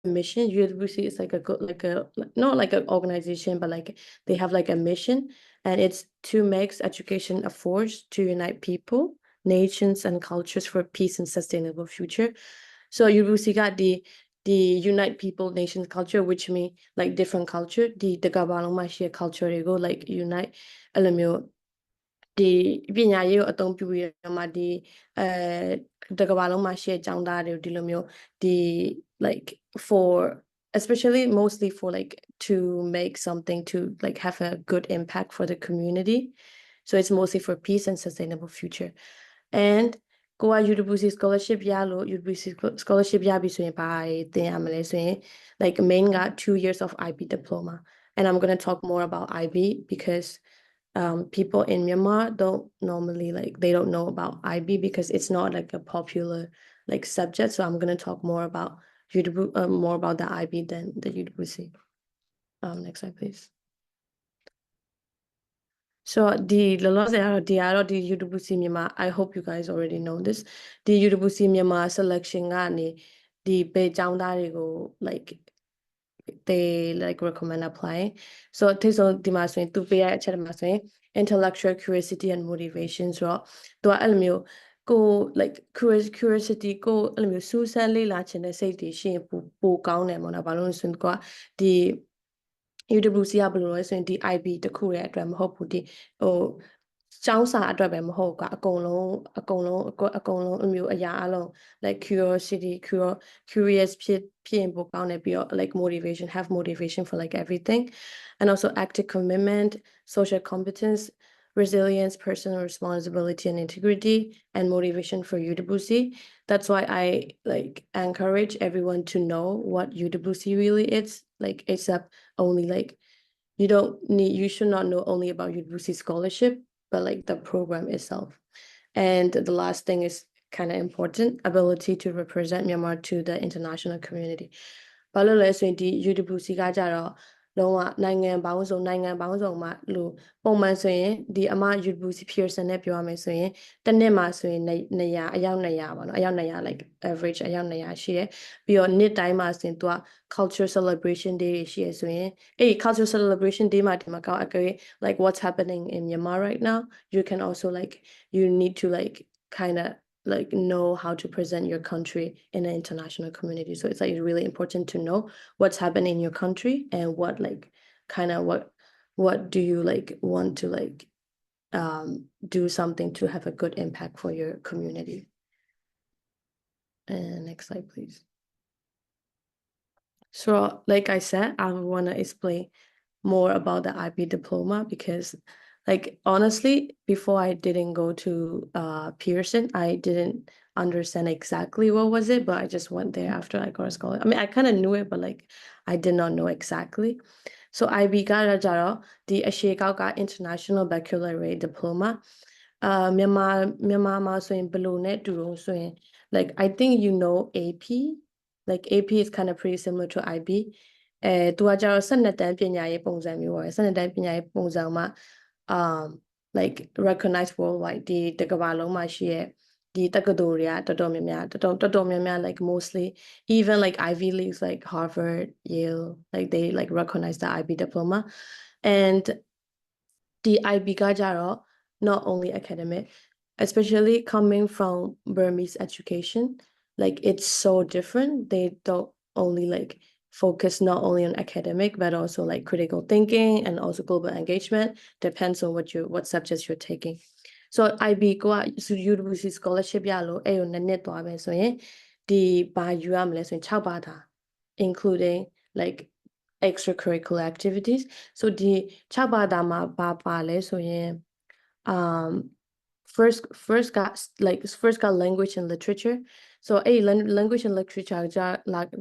mission. UWC is like a good, not like an organization, but like they have like a mission, and it's to make education a force to unite people, nations, and cultures for peace and sustainable future. So UWC got the unite people, nations, culture, which mean like different culture. The Gabalong share culture they go like unite element. The ပညာရေးကိုအသုံးပြုပြီးတော့မှဒီတစ်ကမ္ဘာလုံးမှာရှိတဲ့ကျောင်းသားတွေဒီလိုမျိုးဒီ like for especially mostly for like to make something to like have a good impact for the community, so it's mostly for peace and sustainable future. And ကိုက UWC scholarship ရလို့ UWC scholarship ရပြီဆိုရင်ဘာသင်ရမလဲဆိုရင် like main က 2 years of IB diploma, and I'm going to talk more about IB because people in Myanmar don't normally they don't know about IB because it's not like a popular like subject. So I'm gonna talk more about more about the IB than the UWC. Next slide, please. So the UWC Myanmar, I hope you guys already know this. The UWC Myanmar selection the like they like recommend applying. So this is the to be intellectual curiosity and motivation. So to allow go like curiosity go allow Susan Lila Chen say the she po count them on a balloon soon go the UWC ablo so the IB the Korea drum hope the oh ကျောင်းစာအတွက်ပဲမဟုတ်ကအကုန်လုံးအမျိုးအရာအလုံး like curiosity curious ဖြစ်ရင်ပိုကောင်းတယ်ပြီးတော့ like motivation have motivation for like everything, and also active commitment, social competence, resilience, personal responsibility and integrity, and motivation for UWC. That's why I like encourage everyone to know what UWC really is. Like it's only like you should not know only about UWC scholarship, but like the program itself. And the last thing is kind of important, ability to represent Myanmar to the international community. ဘာလို့လဲဆိုရင်ဒီ UWC ကကြတော့လုံးဝနိုင်ငံပေါင်းစုံမှာလို့ပုံမှန်ဆိုရင်ဒီအမ UWC Pearson နဲ့ပြောရမယ်ဆိုရင်တစ်နှစ်မှာဆိုရင်200အယောက်200ပါเนาะအယောက်200 like average အယောက်200ရှိတယ်ပြီးတော့နှစ်တိုင်းမှာဆိုရင်သူက culture celebration day တွေရှိရဆိုရင်အဲ့ culture celebration day မှာဒီမှာကောင်းအကယ် like what's happening in Myanmar right now, you can also like you need to like kind of like know how to present your country in an international community. So it's like really important to know what's happening in your country and what like kind of what do you like want to like do something to have a good impact for your community. And next slide, please. So like I said, I want to explain more about the IB diploma because like honestly before I didn't go to Pearson, I didn't understand exactly what was it, but I just went there after I got a scholarship. I mean I kind of knew it, but like I did not know exactly. So IB got the Ashikaga International Baccalaureate Diploma. Myanmar so in below net so like I think you know AP. Like AP is kind of pretty similar to IB. သူကကြတော့12တန်းပညာရေးပုံစံမျိုးပဲ12တန်းပညာရေးပုံစံမှာ like recognized worldwide ဒီတစ်ကမ္ဘာလုံးမှာရှိရဲ့ဒီတက္ကသိုလ်တွေကတော်တော်များများ like mostly even like Ivy Leagues like Harvard, Yale, like they like recognize the IB diploma. And the IB ကကြတော့ not only academic, especially coming from Burmese education, like it's so different. They don't only like focus not only on academic but also like critical thinking and also global engagement, depends on what subjects you're taking. So IB က UWC scholarship ရလို့အဲ့ကိုနှစ်သွားမယ်ဆိုရင်ဒီဘာယူရမလဲဆိုရင်6ဘာသာ including like extracurricular activities. So the 6ဘာသာမှာဘာပါလဲဆိုရင် first got language and literature. So language and literature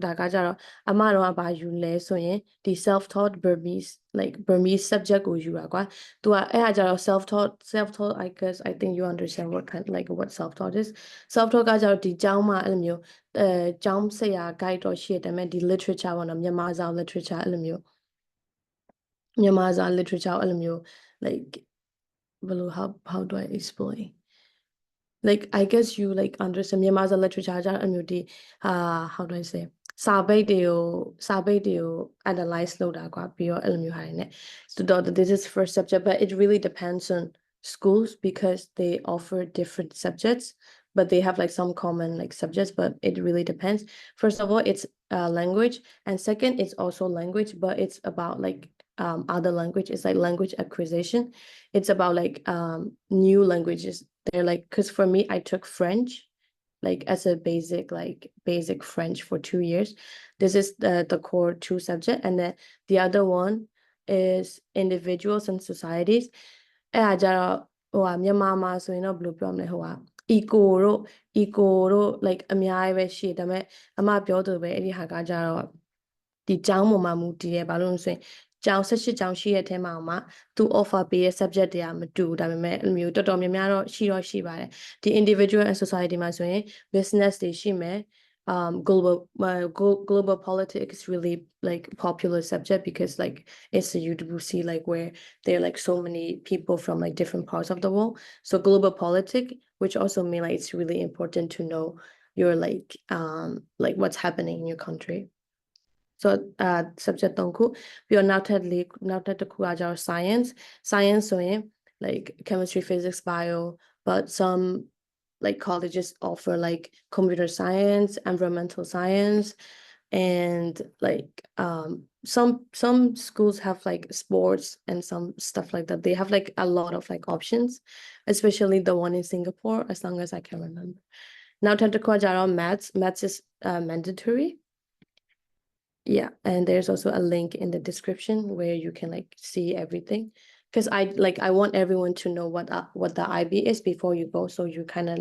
ဒါကကြတော့အမတော့ဘာယူလဲဆိုရင်ဒီ self-taught Burmese subject ကိုယူတာကွာသူကအဲ့ဟာကြတော့ self-taught I guess I think you understand what self-taught is. Self-taught ကကြတော့ဒီကျောင်းမှာအဲ့လိုမျိုးကျောင်းဆရာ guide တော့ရှိတယ်ဒါပေမဲ့ဒီ literature ပေါ့နော်မြန်မာစာ literature အဲ့လိုမျိုးမြန်မာစာ literature အဲ့လိုမျိုး like how do I explain? Like I guess you like understand Myanmar's literature how do I say စာပေတွေကို analyze လုပ်တာကွာပြီးတော့အဲ့လိုမျိုးဟာတွေနဲ့ so this is first subject but it really depends on schools because they offer different subjects but they have like some common like subjects but it really depends. First of all it's language and second it's also language but it's about like other language. It's like language acquisition. It's about like new languages. They're like because for me I took French like as a basic French for 2 years. This is the core 2 subject and then the other one is individuals and societies. အဲ့ဒါကြတော့မြန်မာမှာဆိုရင်တော့ဘယ်လိုပြောမလဲeco တို့ like အများကြီးပဲရှိတယ်ဒါပေမဲ့အမပြောသူပဲအဲ့ဒီဟာကကြတော့ဒီကျောင်းပေါ်မှာမူတည်တယ်ဘာလို့လဲဆိုရင်ကျောင်း18ကျောင်းရှိရဲ့အဲထဲမှာသူ offer ပေးတဲ့ subject တွေကမတူဒါပေမဲ့အဲ့လိုမျိုးတော်တော်များများတော့ရှိတော့ရှိပါတယ်ဒီ individual and society မှာဆိုရင် business တွေရှိမယ် global politics is really like popular subject because like it's a UWC like where there are like so many people from like different parts of the world. So global politics, which also mean like it's really important to know your like what's happening in your country. So subject 3ခုပြီးတော့နောက်ထပ်တစ်ခုကကျတော့ science ဆိုရင် like chemistry physics bio but some like colleges offer like computer science, environmental science, and like some schools have like sports and some stuff like that. They have like a lot of like options, especially the one in Singapore, as long as I can remember. Now, maths is mandatory. Yeah, and there's also a link in the description where you can like see everything. Because I want everyone to know what the IB is before you go, so you kind of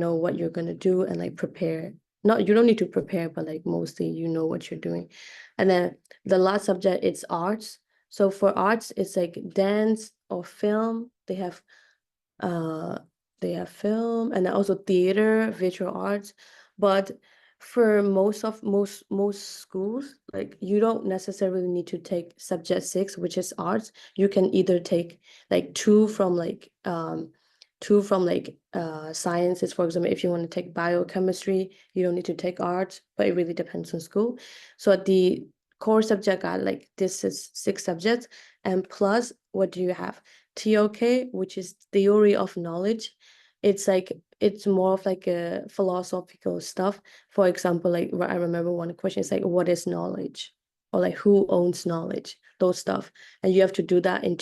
know what you're gonna do and like prepare. Not you don't need to prepare, but like mostly you know what you're doing. And then the last subject it's arts. So for arts, it's like dance or film. They have film and then also theater, visual arts. But for most schools, like you don't necessarily need to take subject 6, which is arts. You can either take like two from sciences. For example, if you want to take biochemistry, you don't need to take arts, but it really depends on school. So the core subject are like this is 6 subjects, and plus what do you have? TOK, which is theory of knowledge. It's like it's more of like a philosophical stuff. For example, like I remember one question is like, what is knowledge? Or like who owns knowledge? Those stuff. And you have to do that in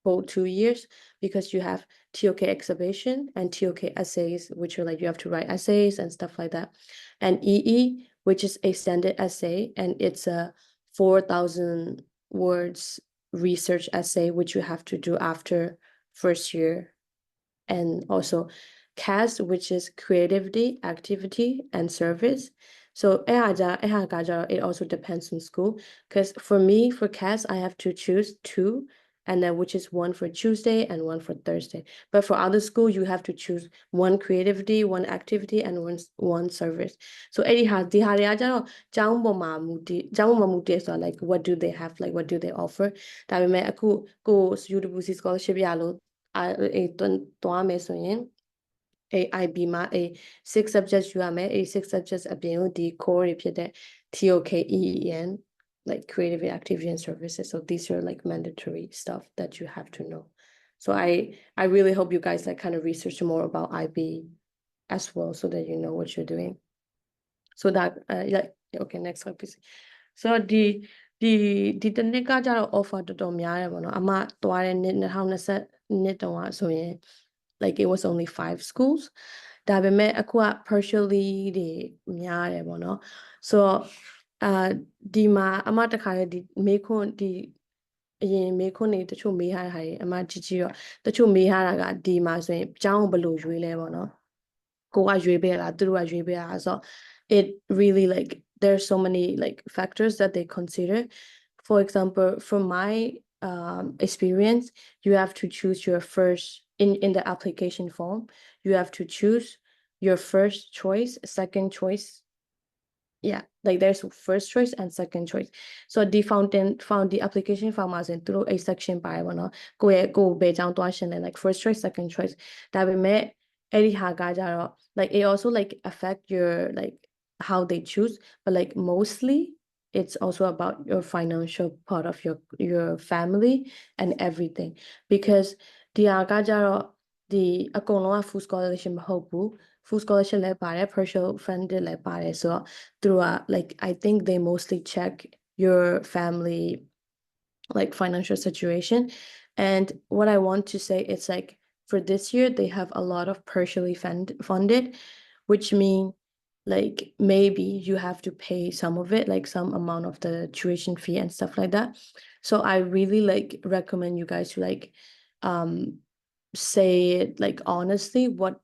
both 2 years because you have TOK exhibition and TOK essays, which are like you have to write essays and stuff like that. And EE, which is a standard essay, and it's a 4,000 words research essay, which you have to do after first year. And also CAS, which is creativity, activity, and service. So it also depends on school. Because for me, for CAS, I have to choose 2, and then which is 1 for Tuesday and 1 for Thursday. But for other school, you have to choose 1 creativity, 1 activity, and one service. Soကျောင်းပေါ်မှာမူတည်ဆိုတာ like what do they have, like what do they offer? ဒါပေမဲ့အခုကို UWC scholarship ရလို့တွားမယ်ဆိုရင်IB မှာ6 subjects ယူရမယ်6 subjects အပြင်ကိုဒီ core တွေဖြစ်တဲ့ TOK, EEN, like creative activity and services. So these are like mandatory stuff that you have to know. So I really hope you guys like kind of research more about IB as well so that you know what you're doing. So that okay, next slide please. So theတစ်နှစ်ကကြတော့ offer တော်တော်များတယ်ပေါ့နော်အမသွားတဲ့နှစ်2020တုန်းကဆိုရင် like it was only 5 schools. 다음에အခုက partially တွေများတယ်ပေါ့နော် so ဒီမှာအမတခါဒီမေးခွန်းဒီအရင်မေးခွန်းတွေတချို့မေးထားတဲ့ဟာတွေအမကြည့်ကြည့်တော့တချို့မေးထားတာကဒီမှာဆိုရင်ကျောင်းကိုဘယ်လိုရွေးလဲပေါ့နော်ကိုကရွေးပေးတာသူတို့ကရွေးပေးတာ it really like there's so many like factors that they consider. For example, from my experience, you have to choose your first in the application form. You have to choose your first choice, second choice. Yeah, like there's first choice and second choice. So the found the application form as in through a section by one. Go down to like first choice, second choice. That we met like it also like affect your like how they choose, but like mostly it's also about your financial part of your family and everything. Because the agajaro the akono food scholarship hopu food scholarship le pare partial funded le pare. So through like I think they mostly check your family like financial situation. And what I want to say is like for this year they have a lot of partially funded, which mean like maybe you have to pay some of it, like some amount of the tuition fee and stuff like that. So I really like recommend you guys to like say it like honestly what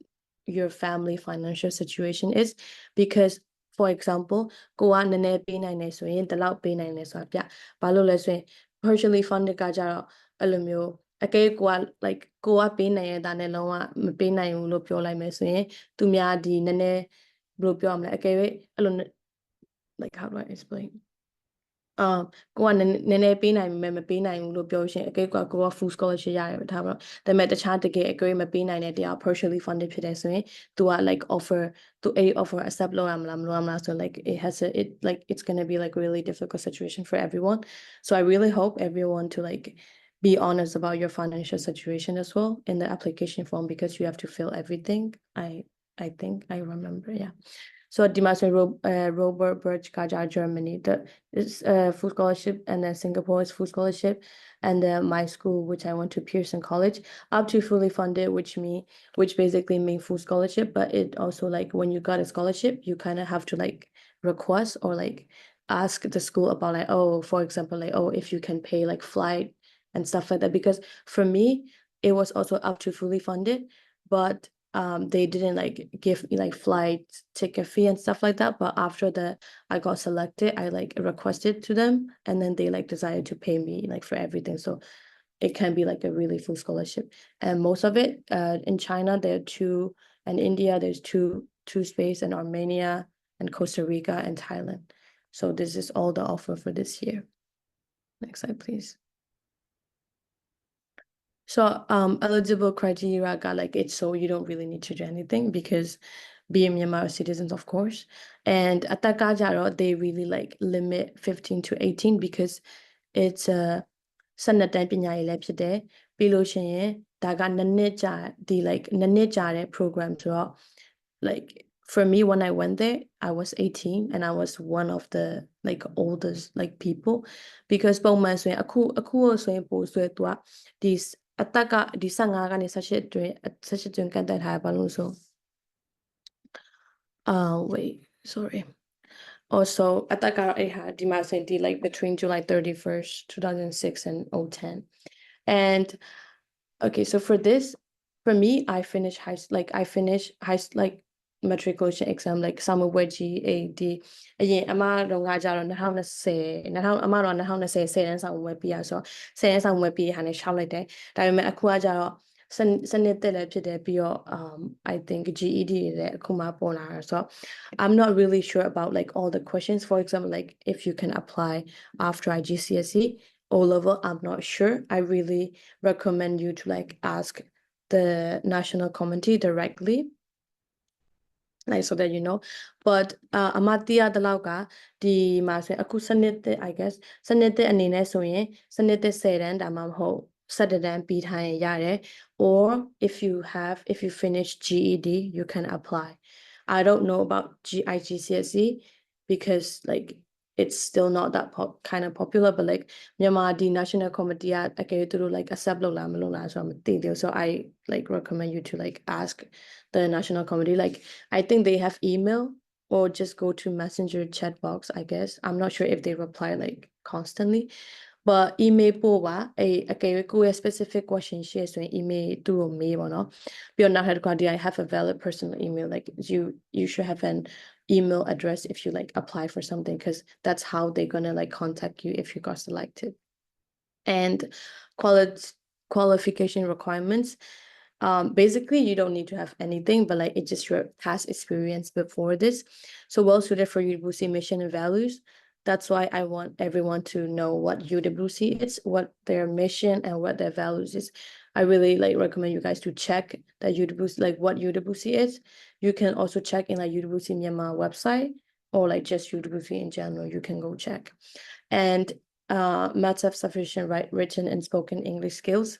your family financial situation is. Because for example ကိုကနည်းနည်းပေးနိုင်နေဆိုရင်ဒီလောက်ပေးနိုင်နေဆိုတာပြဘာလို့လဲဆိုရင် partially funded ကကြတော့အဲ့လိုမျိုးအကဲကိုက like ကိုကပေးနိုင်ရတာနဲ့လုံးဝမပေးနိုင်ဘူးလို့ပြောလိုက်မယ်ဆိုရင်သူများဒီနည်းနည်းဘယ်လိုပြောရမလဲအကဲ၍အဲ့လို like how do I explain ကိုကနည်းနည်းပေးနိုင်မယ်မပေးနိုင်ဘူးလို့ပြောရှင်အကဲကိုက full scholarship ရတယ်ပဲထားပါတော့ဒါပေမဲ့တခြားတကယ်အကဲမပေးနိုင်တဲ့တရား partially funded ဖြစ်တယ်ဆိုရင် तू က like offer သူအဲ့ offer accept လုပ်ရမလားမလုပ်ရမလားဆို like it's gonna be like really difficult situation for everyone. So I really hope everyone to like be honest about your financial situation as well in the application form, because you have to fill everything. I think I remember, yeah. So Dimas Robert Birch Kaja Germany, the is full scholarship, and then Singapore is full scholarship, and then my school, which I went to Pearson College, up to fully funded, which basically mean full scholarship, but it also like when you got a scholarship, you kind of have to like request or like ask the school about like, oh, for example, like, oh, if you can pay like flight and stuff like that. Because for me, it was also up to fully funded, but they didn't like give me like flight ticket fee and stuff like that. But after that I got selected, I like requested to them, and then they like decided to pay me like for everything. So it can be like a really full scholarship. And most of it in China there are two, and India there's two space, and Armenia and Costa Rica and Thailand. So this is all the offer for this year. Next slide please. So eligible criteria got like it's so you don't really need to do anything because being Myanmar citizens, of course. And at Takajaro, they really like limit 15 to 18 because it's a sanatan pinyai le phit de pi lo shin yin da ga nanit ja the like nanit ja de program so like for me when I went there I was 18 and I was one of the like oldest like people, because ပုံမှန်ဆိုရင်အခုဆိုရင်ပို့ဆိုသူကဒီအသက်ကဒီ15ကနေ18အတွင်းကန့်သတ်ထားပါလို့ဆိုwait sorry also အသက်ကတော့အဲ့ဟာဒီမှာဆိုရင်ဒီ like between July 31st 2006 and 010. And okay, so for this, for me I finished like matriculation exam like summer wedgie AD အရင်အမတော့ငါကြတော့2020အမတော့2020 10တန်းဆောင်ဝယ်ပြီးရဆို10တန်းဆောင်ဝယ်ပြီးဟာနဲ့ရှောက်လိုက်တယ်ဒါပေမဲ့အခုကကြတော့စနစ်တက်လည်းဖြစ်တယ်ပြီးတော့I think GED လည်းအခုမှပေါ်လာတာဆို I'm not really sure about like all the questions. For example, like if you can apply after IGCSE O level, I'm not sure. I really recommend you to like ask the national committee directly, like so that you know. But Amatia Dalauka, the master akusanite, I guess, sanite anine soye, sanite sedan damamho, sadadan beat high yare, or if you finish GED, you can apply. I don't know about IGCSE because like it's still not that kind of popular, but like Myanmar the national committee okay to like accept so I like recommend you to like ask the national committee. Like I think they have email or just go to messenger chat box, I guess. I'm not sure if they reply like constantly, but email ပို့ပါအကယ်ကိုယ့်ရဲ့ specific question ရှိရဆိုရင် email သူ့ကိုမေးပါတော့ပြီးတော့နောက်ထပ်တစ်ခါ I have a valid personal email, like you should have an email address if you like apply for something, because that's how they're gonna like contact you if you got selected. And qualification requirements, basically you don't need to have anything, but like it's just your past experience before this, so well suited for UWC mission and values. That's why I want everyone to know what UWC is, what their mission and what their values is. I really like recommend you guys to check that UWC, like what UWC is. You can also check in like UWC Myanmar website or like just UWC in general, you can go check. And must have sufficient written and spoken English skills,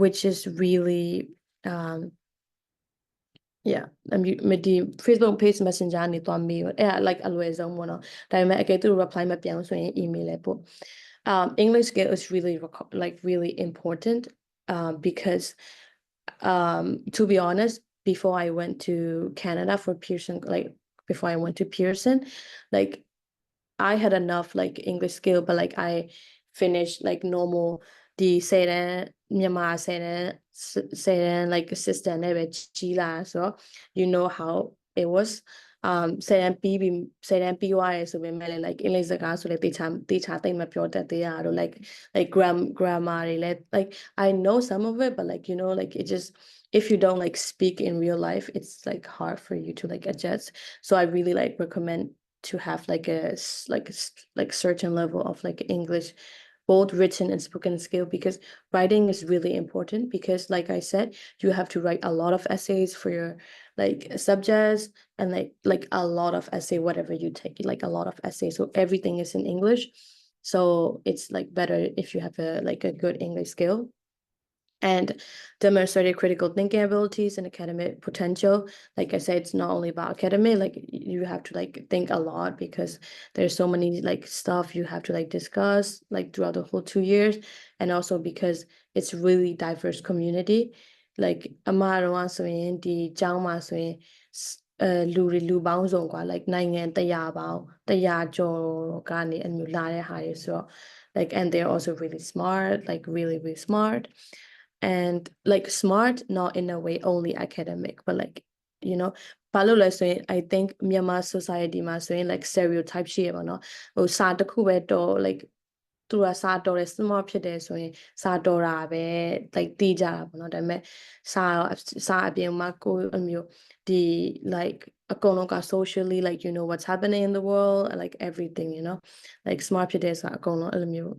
which is really yeah, I mean, the Facebook page messenger နေသွားမေးအဲ့ like အလွယ်ဆုံးပေါ့နော်ဒါပေမဲ့အကယ်သူ reply မပြောင်းဆိုရင် email လေပို့English skill is really like really important because to be honest before I went to Canada for Pearson like before I went to Pearson like I had enough like English skill but like I finished like normal the say that Myanmar say that like assistant နဲ့ပဲကြီးလာဆိုတော့ you know how it was say that ပြီးသွားရဲဆိုပေမဲ့လည်း like အင်္ဂလိပ်စကားဆိုလည်းတေချာတိတ်မပြောတတ်သေးရတော့ like grammar တွေလည်း like I know some of it but like you know like it just if you don't like speak in real life it's like hard for you to like adjust so I really like recommend to have like a certain level of like English both written and spoken skill because writing is really important because like I said you have to write a lot of essays for your like subjects and like a lot of essay whatever you take like a lot of essays so everything is in English so it's like better if you have a good English skill and demonstrated critical thinking abilities and academic potential. Like I said, it's not only about academic, like you have to like think a lot because there's so many like stuff you have to like discuss like throughout the whole 2 years. And also because it's really diverse community. Like Amaro so in the Jangma so inလူပေါင်းစုံกว่า like နိုင်ငံ100ပေါင်း100ကျော်ကနေအမျိုးလာတဲ့ဟာတွေဆိုတော့ like and they're also really smart like really smart and like smart not in a way only academic but like you know ဘာလို့လဲဆိုရင် I think Myanmar society မှာဆိုရင် like stereotype ရှိရပါတော့ဟိုစာတစ်ခုပဲတော့ like သူကစာတော်တယ် smart ဖြစ်တယ်ဆိုရင်စာတော်တာပဲ like သိကြတာပေါ့နော်ဒါပေမဲ့စာအပြင်မှာကိုအမျိုးဒီ like အကုန်လုံးက socially like you know what's happening in the world and like everything you know like smart ဖြစ်တယ်ဆိုတာအကုန်လုံးအဲ့လိုမျိုး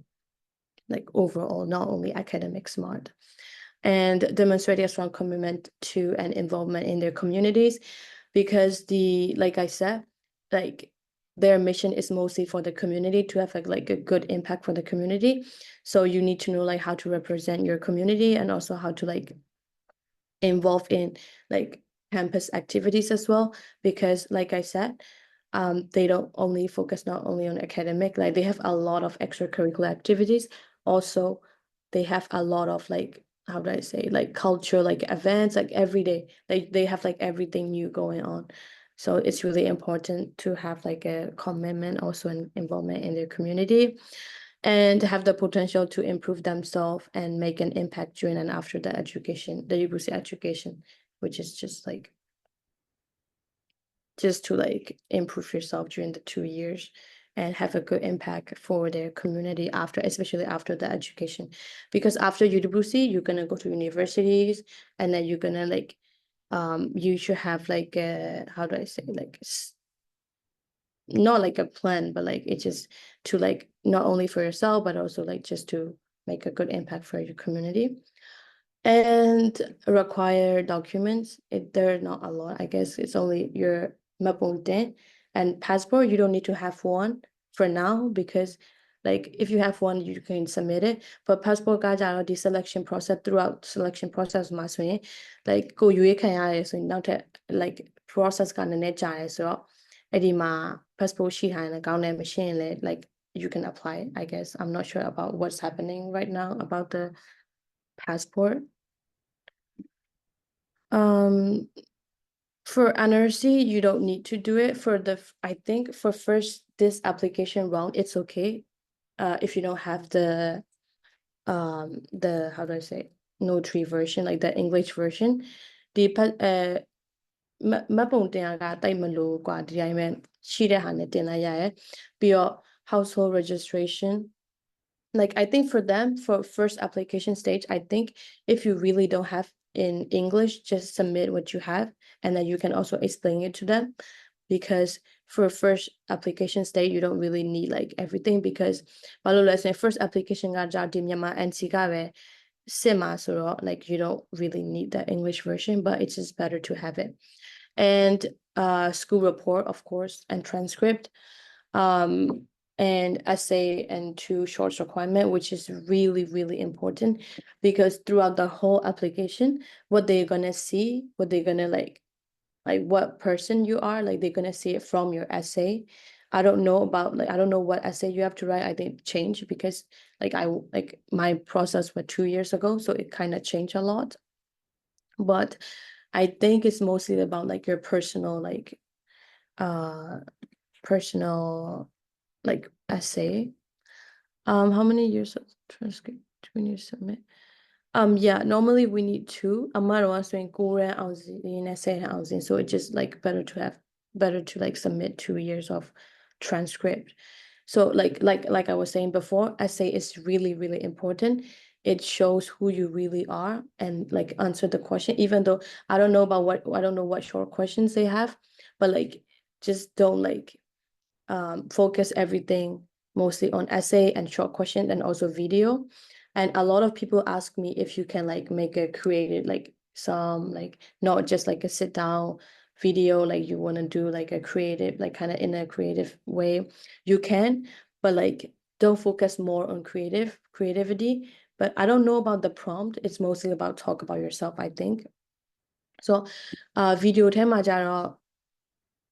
like overall not only academic smart and demonstrating a strong commitment to and involvement in their communities because like I said like their mission is mostly for the community to have like a good impact for the community so you need to know like how to represent your community and also how to like involve in like campus activities as well because like I said they don't only focus not only on academic like they have a lot of extracurricular activities also they have a lot of like how do I say like culture like events like every day they have like everything new going on so it's really important to have like a commitment also and involvement in their community and have the potential to improve themselves and make an impact during and after the education the UWC education which is just to like improve yourself during the 2 years and have a good impact for their community after, especially after the education. Because after UWC, you're gonna go to universities and then you're gonna like, you should have like a, how do I say, like, not like a plan, but like it's just to like, not only for yourself, but also like just to make a good impact for your community. And require documents, they're not a lot. I guess it's only your mapungte and passport. You don't need to have one for now because like if you have one you can submit it but passport ka jaro the selection process throughout selection process ma so yin like ကိုရွေးခံရတယ်ဆိုရင်နောက်ထပ် like process ကနည်းနည်းကြာရဲဆိုတော့အဲ့ဒီမှာ passport ရှိထားရင်ကောင်းတယ်မရှိရင်လည်း like you can apply it, I guess I'm not sure about what's happening right now about the passport for NRC you don't need to do it for the I think for first this application round it's okay if you don't have the how do I say notary version like the English version the မှတ်ပုံတင်ရကတိတ်မလို့กว่าဒီတိုင်းပဲရှိတဲ့ဟာနဲ့တင်လိုက်ရရဲ့ပြီးတော့ household registration like I think for them for first application stage I think if you really don't have in English just submit what you have and then you can also explain it to them because for first application stage you don't really need like everything because ဘာလို့လဲဆိုရင် first application ကကြာဒီမြန်မာ NC ကပဲစစ်မှာဆိုတော့ like you don't really need the English version but it's just better to have it and school report, of course, and transcript, and essay and 2 shorts requirement, which is really, really important because throughout the whole application, what they're gonna see, what they're gonna like what person you are, like they're gonna see it from your essay. I don't know what essay you have to write. I think change because like my process was 2 years ago, so it kind of changed a lot. But I think it's mostly about like your personal personal essay. How many years of transcript do we need to submit? Yeah, normally we need 2. Amaro was doing Korean housing essay housing, so it's just like better to like submit 2 years of transcript. So like I was saying before, essay is really, really important. It shows who you really are and like answer the question, even though I don't know what short questions they have, but like just don't focus everything mostly on essay and short question and also video. And a lot of people ask me if you can like make a creative some not just like a sit down video, like you want to do like a creative kind of in a creative way, you can, but like don't focus more on creativity. But I don't know about the prompt. It's mostly about talk about yourself, I think. So video tema jaro,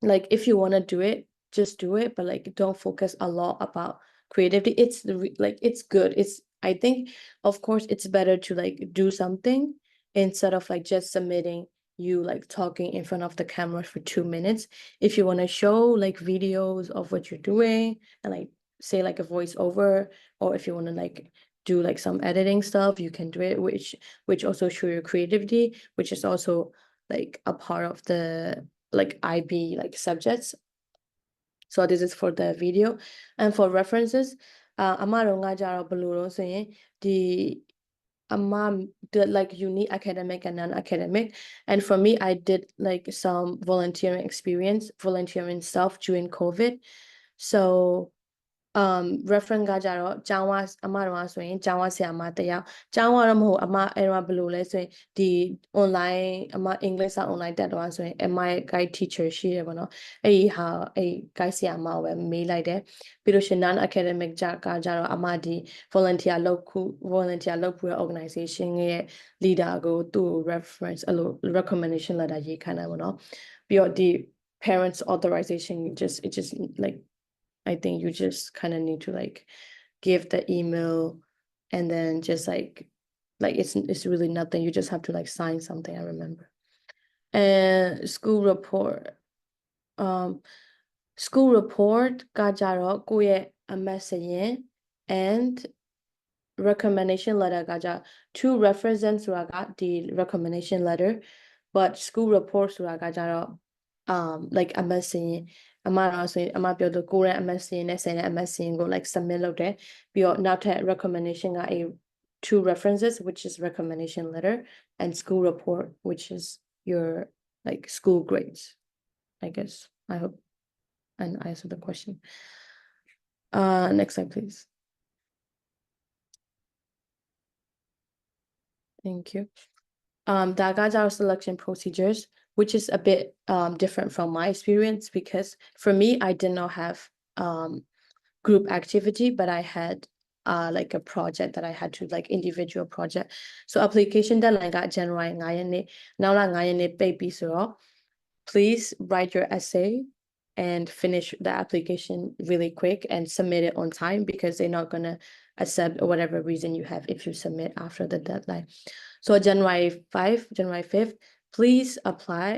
like if you want to do it, just do it, but like don't focus a lot about creativity. It's it's good. I think of course it's better to like do something instead of like just submitting you like talking in front of the camera for 2 minutes. If you want to show like videos of what you're doing and like say like a voiceover, or if you want to like do like some editing stuff, you can do it, which also show your creativity, which is also like a part of the like IB like subjects. So this is for the video. And for references, Amaronga jaro below so the the like unique academic and non-academic. And for me, I did like some volunteering stuff during COVID. So reference ကကြတော့ကျောင်းဝအမတော်ကဆိုရင်ကျောင်းဝဆရာမတယောက်ကျောင်းကတော့မဟုတ်အမအဲ့တော့ဘယ်လိုလဲဆိုရင်ဒီ online အမ English စာ online တက်တော့ဆိုရင်အမရဲ့ guide teacher ရှိရပါတော့အဲ့ဒီဟာအဲ့ guide ဆရာမကိုပဲမေးလိုက်တယ်ပြီးလို့ရှိရင် non academic ကြတော့အမဒီ volunteer လုပ်ဖို့ organization ရဲ့ leader ကိုသူ့ reference အဲ့လို recommendation letter ရေးခိုင်းတယ်ပေါ့နော်ပြီးတော့ဒီ parents authorization it just like I think you just kind of need to like give the email and then just like it's really nothing. You just have to like sign something, I remember. And school report. School report ကကြတော့ကိုယ့်ရဲ့အမတ်စာရင်း and recommendation letter ကကြ two references ဆိုတာကဒီ recommendation letter, but school report ဆိုတာကကြတော့like အမတ်စာရင်းအမတော့ဆိုရင်အမပြောလို့ကိုရအမတ်စာရင်းနဲ့ဆယ်နဲ့အမတ်စာရင်းကို like submit လုပ်တယ်ပြီးတော့နောက်ထပ် recommendation က two references, which is recommendation letter, and school report, which is your like school grades, I guess. I hope and answer the question. Next slide, please. Thank you. That are selection procedures, which is a bit different from my experience because for me, I did not have group activity, but I had like a project that I had to like individual project. So application deadline got January 9 ရက်နေ့နောက်လာ9ရက်နေ့ပိတ်ပြီးဆိုတော့ please write your essay and finish the application really quick and submit it on time because they're not gonna accept whatever reason you have if you submit after the deadline. So January 5th, please apply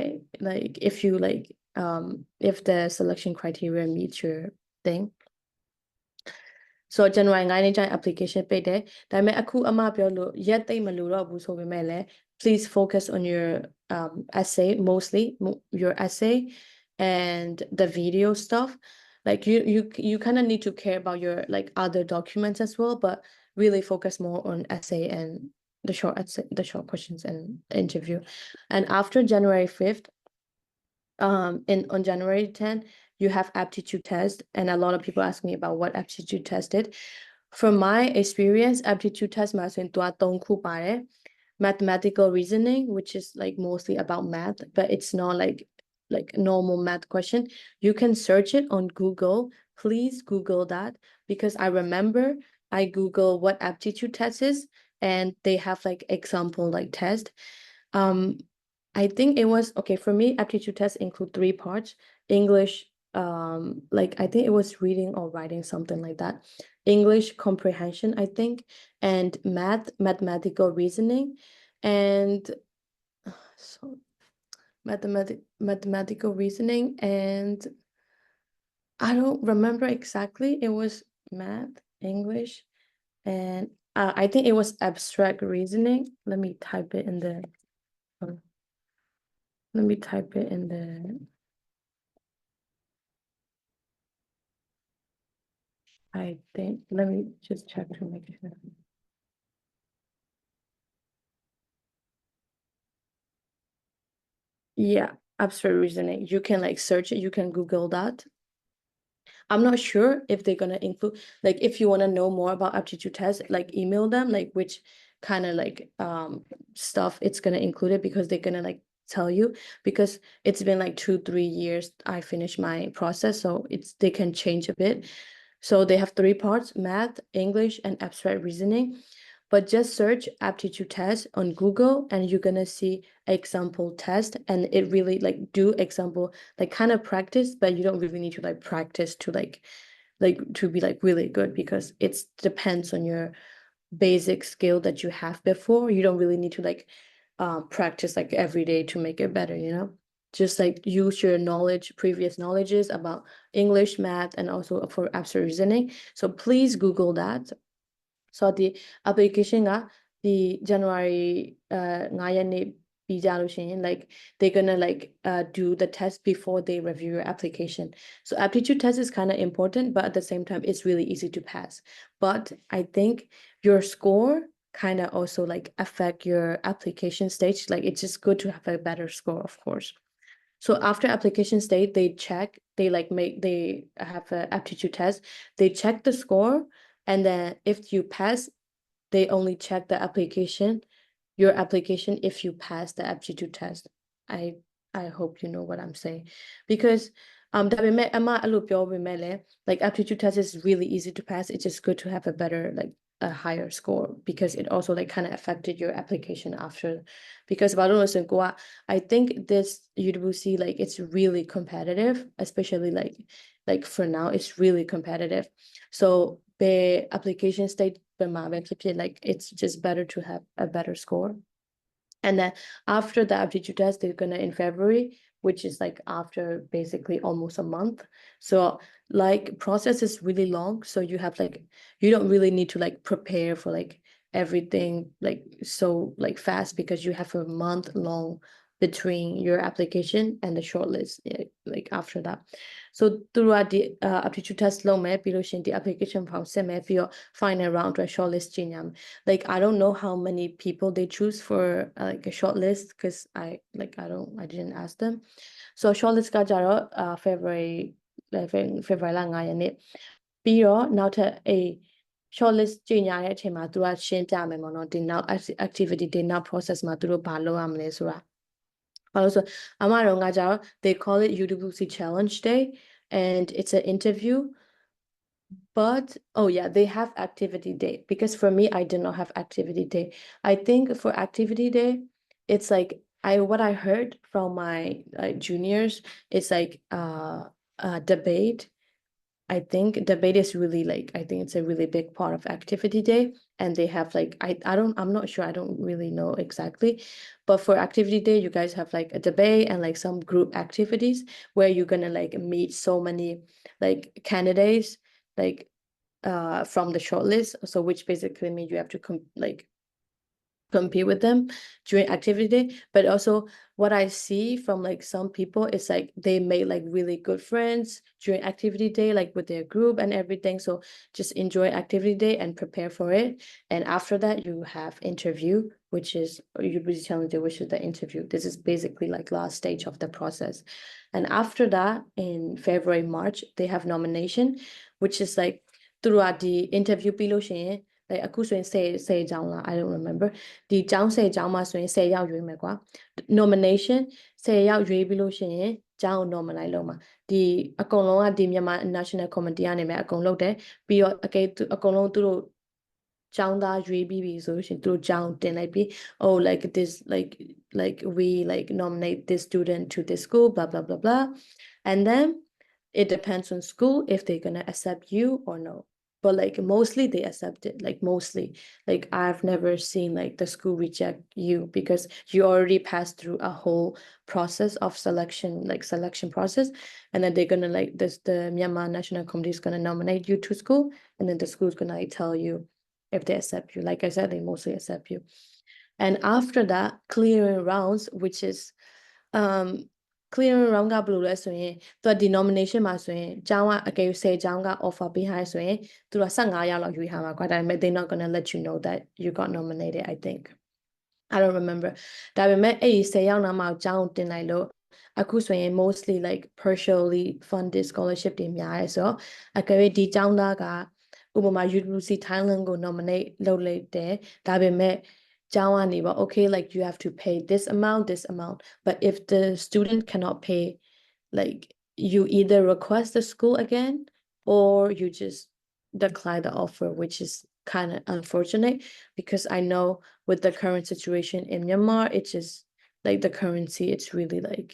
like if you like if the selection criteria meets your thing. So January 9 နေ့ကျရင် application ပိတ်တယ်ဒါပေမဲ့အခုအမပြောလို့ရက်သိမ့်မလို့တော့ဘူးဆိုပေမဲ့လည်း please focus on your essay, mostly your essay and the video stuff. Like you kind of need to care about your like other documents as well, but really focus more on essay and the short questions and interview. And after January 5th, on January 10th, you have aptitude test, and a lot of people ask me about what aptitude test is. From my experience, aptitude test mathematical reasoning, which is like mostly about math, but it's not like like normal math question, you can search it on Google. Please Google that, because I remember I Google what aptitude test is, and they have like example like test. I think it was okay for me. Aptitude tests include 3 parts: English, like I think it was reading or writing, something like that. English comprehension, I think, and mathematical reasoning, and so mathematical reasoning, and I don't remember exactly. It was math, English, and I think it was abstract reasoning. Let me type it in the. Let me type it in the. I think. Let me just check to make sure. Yeah, abstract reasoning. You can like search it. You can Google that. I'm not sure if they're gonna include, like, if you want to know more about aptitude tests, like email them, like which kind of like stuff it's gonna include it, because they're gonna like tell you, because it's been like 2-3 years I finished my process, so they can change a bit. So they have 3 parts: math, English, and abstract reasoning. But just search aptitude test on Google and you're gonna see example test, and it really like do example, like kind of practice, but you don't really need to like practice to like to be like really good, because it depends on your basic skill that you have before. You don't really need to like practice like every day to make it better, you know? Just like use your knowledge, previous knowledges about English, math, and also for abstract reasoning. So please Google that. So the application the January 5 ရက်နေ့ပြီးကြလို့ရှိရင် like they're gonna like do the test before they review your application. So aptitude test is kind of important, but at the same time it's really easy to pass. But I think your score kind of also like affect your application stage. Like it's just good to have a better score, of course. So after application stage, they have an aptitude test. They check the score, and then if you pass, they only check your application if you pass the aptitude test. I hope you know what I'm saying, becauseဒါပေမဲ့အမအဲ့လိုပြောပေမဲ့လည်း like aptitude test is really easy to pass. It's just good to have a better like a higher score, because it also like kind of affected your application after, becauseဘာလို့လဲဆိုရင်ကိုက I think this UWC like it's really competitive, especially like for now it's really competitive. So the application state like it's just better to have a better score. And then after the aptitude test, they're gonna in February, which is like after basically almost a month. So like process is really long. So you have like, you don't really need to like prepare for like everything like so like fast, because you have a month long between your application and the shortlist, like after that. So throughout the aptitude test လုပ်မယ်ပြီးလို့ရှိရင်ဒီ application form စစ်မယ်ပြီးတော့ final round အတွက် shortlist ကြေညာမယ် like I don't know how many people they choose for like a shortlist, because I didn't ask them. So shortlist ကကြတော့February လ 5 ရက်နေ့ပြီးတော့နောက်ထပ်shortlist ကြေညာတဲ့အချိန်မှာသူကရှင်းပြမယ်ပေါ့နော်ဒီနောက် activity တွေနောက် process မှာသူတို့ဘာလုပ်ရမလဲဆိုတာ also they call it UWC Challenge Day, and it's an interview. But oh yeah, they have activity day, because for me I did not have activity day. I think for activity day, it's like what I heard from my juniors, it's like debate. I think debate is really like, I think it's a really big part of activity day, and they have like I'm not sure, I don't really know exactly, but for activity day you guys have like a debate and like some group activities where you're gonna like meet so many like candidates like from the shortlist, so which basically means you have to compete with them during activity day. But also what I see from like some people is like they made like really good friends during activity day, like with their group and everything. So just enjoy activity day and prepare for it. And after that you have interview, which is UWC Challenge Day, which is the interview. This is basically like last stage of the process. And after that, in February, March, they have nomination, which is like throughout the interview ပြီးလို့ရှိရင် like အခုဆိုရင်10ကျောင်းလား I don't remember ဒီကျောင်း10ကျောင်းမှာဆိုရင်10ယောက်ရွေးမယ်ကွာ nomination 10ယောက်ရွေးပြီးလို့ရှိရင်ကျောင်းကို normalize လုပ်မှာဒီအကုန်လုံးကဒီမြန်မာ national committee ကနေပဲအကုန်လုပ်တယ်ပြီးတော့အကုန်လုံးသူတို့ကျောင်းသားရွေးပြီးပြီဆိုလို့ရှိရင်သူတို့ကျောင်းတင်လိုက်ပြီး oh like this like we like nominate this student to this school blah blah blah blah and then it depends on school if they're gonna accept you or no but like mostly they accept it like mostly like I've never seen like the school reject you because you already passed through a whole process of selection process and then they're gonna like the Myanmar National Committee is gonna nominate you to school and then the school's gonna like tell you if they accept you like I said they mostly accept you and after that clearing rounds which is clearing round ကဘယ်လိုလဲဆိုရင်သူက denomination မှာဆိုရင်ကျောင်းကအကယ်10ကျောင်းက offer ပေးထားဆိုရင်သူက15ယောက်လောက်ရွေးထားမှာကွာဒါပေမဲ့ they're not gonna let you know that you got nominated I think I don't remember ဒါပေမဲ့အဲ့ဒီ10ယောက်နားမှာကျောင်းတင်လိုက်လို့အခုဆိုရင် mostly like partially funded scholarship တွေများရဲဆိုတော့အကယ်၍ဒီကျောင်းသားကဥပမာ UWC Thailand ကို nominate လုပ်လိုက်တယ်ဒါပေမဲ့ကျောင်းကနေပါ okay like you have to pay this amount but if the student cannot pay like you either request the school again or you just decline the offer which is kind of unfortunate because I know with the current situation in Myanmar it's just like the currency it's really like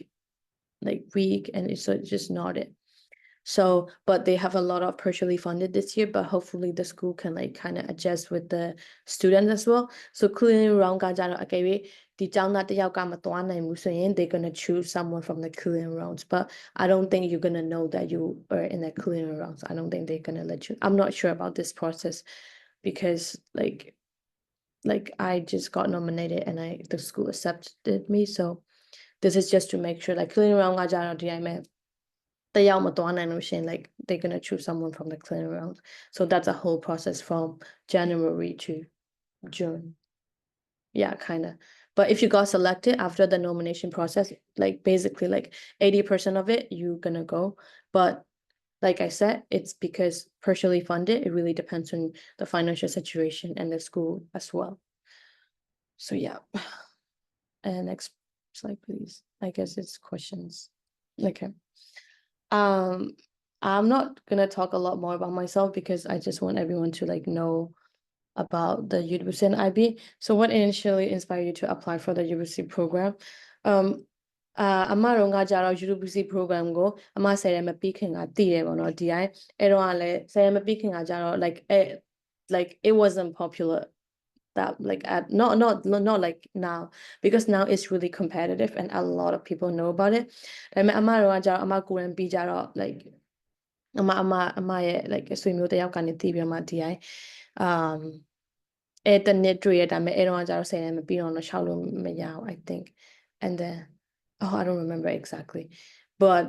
weak and it's just not it so but they have a lot of partially funded this year but hopefully the school can like kind of adjust with the students as well so clearing round ကကြတော့အကယ်၍ဒီကျောင်းသားတစ်ယောက်ကမသွားနိုင်ဘူးဆိုရင် they're going to choose someone from the clearing rounds but I don't think you're going to know that you are in the clearing rounds I don't think they're going to let you I'm not sure about this process because like I just got nominated and the school accepted me so this is just to make sure like clearing round ကကြတော့ဒီတိုင်းပဲတယောက်မသွားနိုင်လို့ရှင် like they're gonna choose someone from the clearing round so that's a whole process from January to June yeah kind of but if you got selected after the nomination process like basically like 80% of it you're gonna go but like I said it's because partially funded it really depends on the financial situation and the school as well so yeah and next slide please I guess it's questions okay I'm not gonna talk a lot more about myself because I just want everyone to like know about the UWC and IB. So what initially inspired you to apply for the UWC program? အမတို့ကကြတော့ UWC program ကိုအမဆယ်ရမပြီးခင်ကတည်တယ်ပေါ့နော်ဒီတိုင်းအဲ့တော့ကလည်းဆယ်ရမပြီးခင်ကကြတော့ like it wasn't popular that like not like now because now it's really competitive and a lot of people know about it ဒါပေမဲ့အမတို့ကကြတော့အမကိုယ်တိုင်ပြီးကြတော့ like အမရဲ့ like ဆွေမျိုးတစ်ယောက်ကနေတည်ပြီးတော့မှဒီတိုင်းအဲ့တနေ့တွေ့ရဒါပေမဲ့အဲ့တော့ကကြတော့ဆယ်ရမပြီးတော့ရှောက်လို့မရအောင် I think and then oh I don't remember exactly but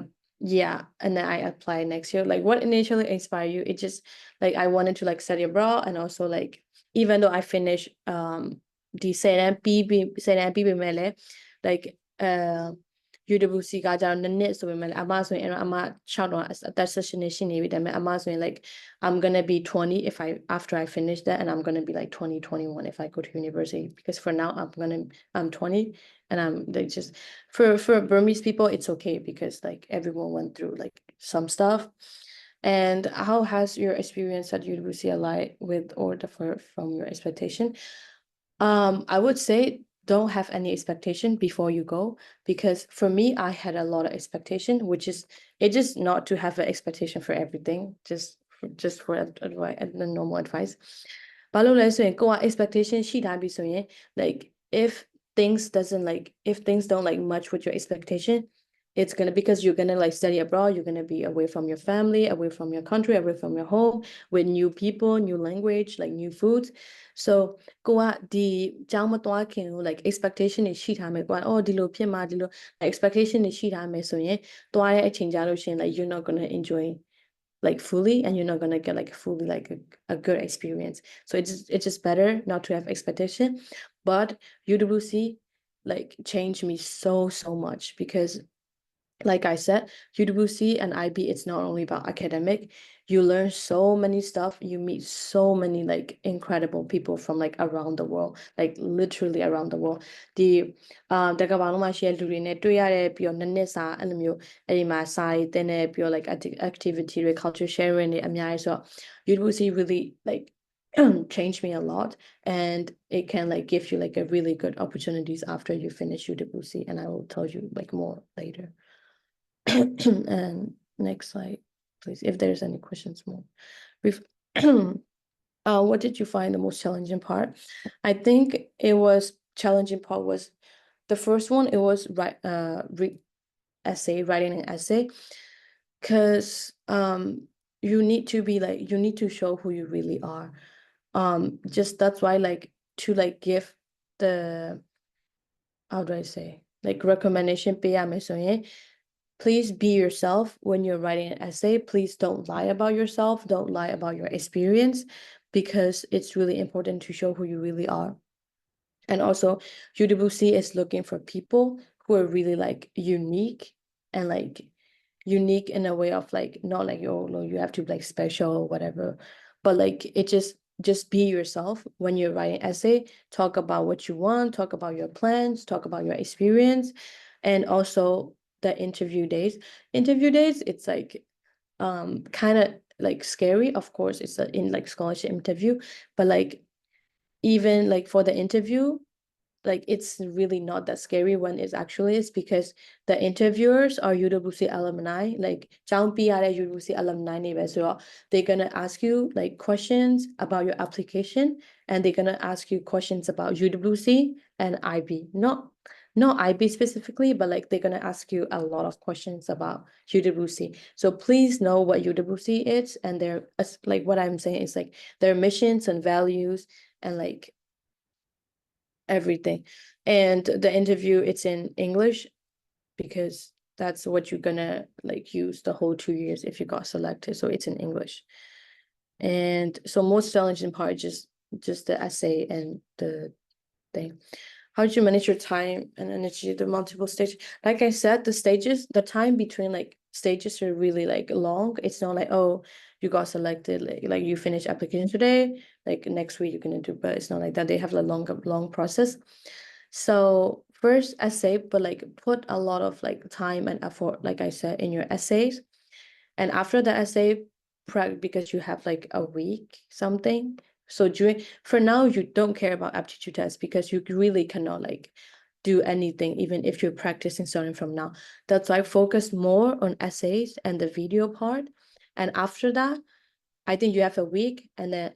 yeah and then I applied next year like what initially inspired you it just like I wanted to like study abroad and also like even though I finished the CNP like UWC ကကြတော့နှစ်ဆိုပေမဲ့အမဆိုရင်အမ6တော့အသက်16နှစ်ရှိနေပြီဒါပေမဲ့အမဆိုရင် like I'm gonna be 20 if I after I finish that and I'm gonna be like 21 if I go to university because for now I'm 20 and I'm like just for Burmese people it's okay because like everyone went through like some stuff and how has your experience at UWC aligned with or differ from your expectation I would say don't have any expectation before you go because for me I had a lot of expectation which is it just not to have an expectation for everything just for advice the normal advice ဘာလို့လဲဆိုရင်ကိုက expectation ရှိထားပြီဆိုရင် like if things don't like match with your expectation it's gonna because you're gonna like study abroad you're gonna be away from your family away from your country away from your home with new people new language like new foods so ကိုကဒီကျောင်းမသွားခင်ကို like expectation တွေရှိထားမယ်ကွာအော်ဒီလိုဖြစ်မှာဒီလို expectation တွေရှိထားမယ်ဆိုရင်သွားတဲ့အချိန်ကြလို့ရှိရင် like you're not gonna enjoy like fully and you're not gonna get like fully like a good experience so it's just better not to have expectation but UWC like changed me so much because like I said, UWC and IB, it's not only about academic. You learn so many stuff. You meet so many like incredible people from like around the world, like literally around the world. Theတကမ္ဘာလုံးမှာရှိတဲ့လူတွေနဲ့တွေ့ရတယ်ပြီးတော့နှစ်စာအဲ့လိုမျိုးအဲ့ဒီမှာစာရေးတင်တယ်ပြီးတော့ like activity တွေ culture sharing တွေအများကြီးဆိုတော့ UWC really like changed me a lot, and it can like give you like a really good opportunities after you finish UWC, and I will tell you like more later. And next slide, please, if there's any questions more. What did you find the most challenging part? I think it was challenging part was the first one. It was writing an essay, because you need to be like, you need to show who you really are. Just that's why like to like give the, how do I say, like recommendation, please be yourself when you're writing an essay. Please don't lie about yourself. Don't lie about your experience, because it's really important to show who you really are. And also, UWC is looking for people who are really like unique, and like unique in a way of like, not like, oh no, you have to be like special or whatever, but like it just be yourself when you're writing essay. Talk about what you want, talk about your plans, talk about your experience. And also the interview days, it's like kind of like scary. Of course, it's in like scholarship interview, but like even like for the interview, like it's really not that scary when it actually is, because the interviewers are UWC alumni, like UWC alumni, so they're gonna ask you like questions about your application, and they're gonna ask you questions about UWC and IB, not IB specifically, but like they're gonna ask you a lot of questions about UWC. So please know what UWC is, and their, like what I'm saying is like their missions and values and like everything. And the interview, it's in English, because that's what you're gonna like use the whole 2 years if you got selected, so it's in English. And so most challenging part just the essay and the thing. How did you manage your time and energy, the multiple stages? Like I said, the stages, the time between like stages are really like long. It's not like, oh, you got selected, like you finish application today, like next week you're gonna do, but it's not like that. They have a long process. So first essay, but like put a lot of like time and effort, like I said, in your essays. And after the essay, because you have like a week something. So for now, you don't care about aptitude tests, because you really cannot like do anything, even if you're practicing starting from now. That's why I focus more on essays and the video part. And after that, I think you have a week, and then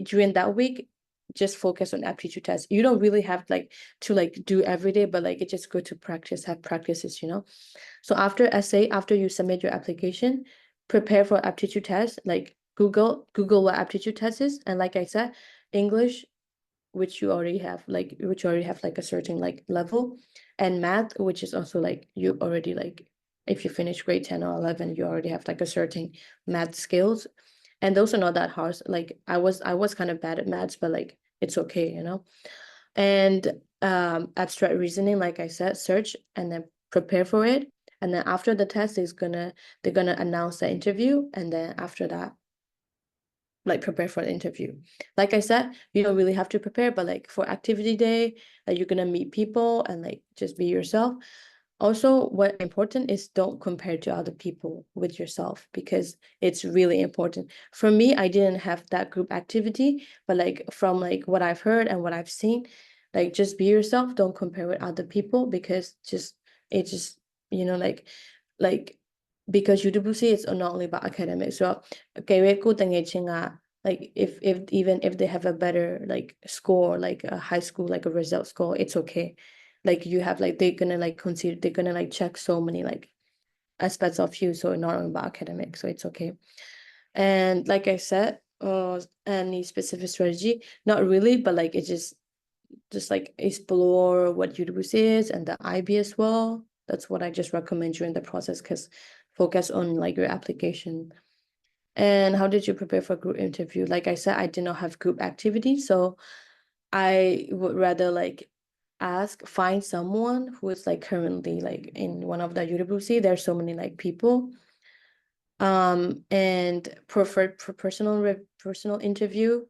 during that week, just focus on aptitude tests. You don't really have like to like do every day, but like it's just good to practice, have practices, So after essay, after you submit your application, prepare for aptitude test, like Google what aptitude test is. And like I said, English, which you already have like a certain like level, and math, which is also like you already like, if you finish grade 10 or 11, you already have like a certain math skills. And those are not that hard. Like I was kind of bad at maths, but like it's okay, And abstract reasoning, like I said, search and then prepare for it. And then after the test they're gonna announce the interview, and then after that, like prepare for the interview. Like I said, you don't really have to prepare, but like for activity day, like you're gonna meet people and like just be yourself. Also, what important is don't compare to other people with yourself, because it's really important. For me, I didn't have that group activity, but like from like what I've heard and what I've seen, like just be yourself, don't compare with other people, because it's just, like because UWC is not only about academics. So like if even if they have a better like score, like a high school, like a result score, it's okay. Like you have like they're gonna like check so many like aspects of you, so not only about academics, so it's okay. And like I said, any specific strategy, not really, but like it's just like explore what UWC is and the IB as well. That's what I just recommend during the process, because focus on like your application. And how did you prepare for group interview? Like I said, I did not have group activity, so I would rather like find someone who is like currently like in one of the UWC. There's so many like people. And preferred for personal interview,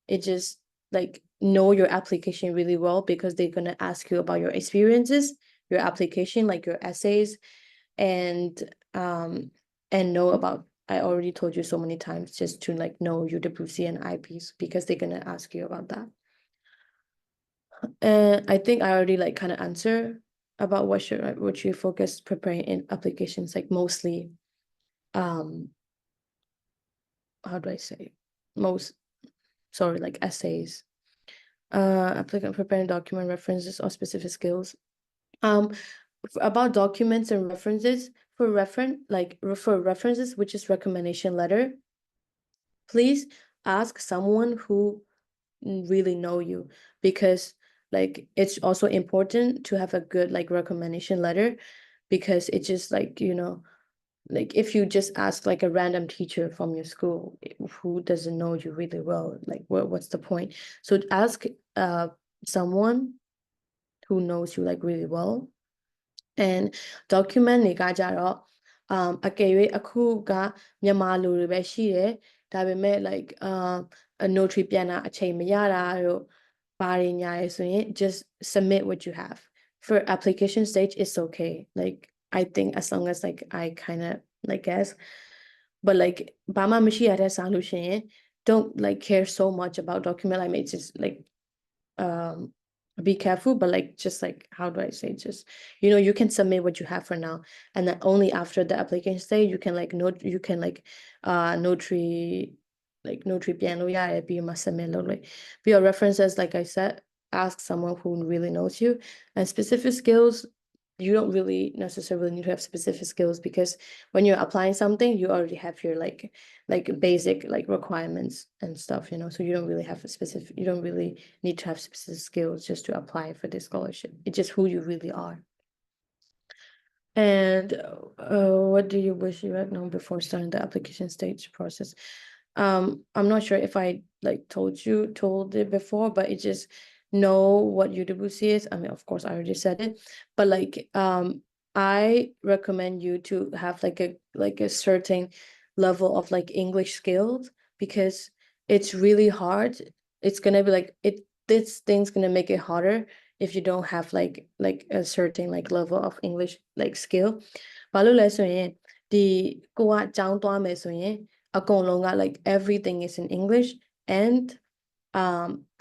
it just like know your application really well, because they're gonna ask you about your experiences, your application, like your essays, and know about, I already told you so many times, just to like know UWC and IPs, because they're gonna ask you about that. And I think I already like kind of answer about what you focus preparing in applications, like mostly how do I say, like essays, applicant preparing document references or specific skills. About documents and references, for references, which is recommendation letter, please ask someone who really know you, because like it's also important to have a good like recommendation letter, because it just like, like if you just ask like a random teacher from your school who doesn't know you really well, like what's the point? So ask someone who knows you like really well. And document တွေကကြတော့ အကယ်၍အခုကမြန်မာလူတွေပဲရှိတယ်ဒါပေမဲ့ like notary ပြန်တာအချိန်မရတာတို့ဘာတွေညာရဲဆိုရင် just submit what you have. For application stage it's okay, like I think as long as like I kind of like guess, but like ဘာမှမရှိရတဲ့စာလို့ရှိရင် don't like care so much about document. I mean, just like be careful, but like just like how do I say, just you can submit what you have for now, and then only after the application stage you can like notary piano, yeah, be must submit like for your references. Like I said, ask someone who really knows you. And specific skills, you don't really necessarily need to have specific skills, because when you're applying something you already have your like basic like requirements and stuff, so you don't really need to have specific skills just to apply for this scholarship. It's just who you really are. And what do you wish you had known before starting the application stage process? I'm not sure if I like told it before, but it just know what UWC is. I mean, of course, I already said it, but like I recommend you to have like a certain level of like English skills, because it's really hard. It's gonna be like this thing's gonna make it harder if you don't have like a certain like level of English like skill. ဘာလို့လဲဆိုရင်ဒီကိုကကျောင်းသွားမယ်ဆိုရင်အကုန်လုံးက like everything is in English, and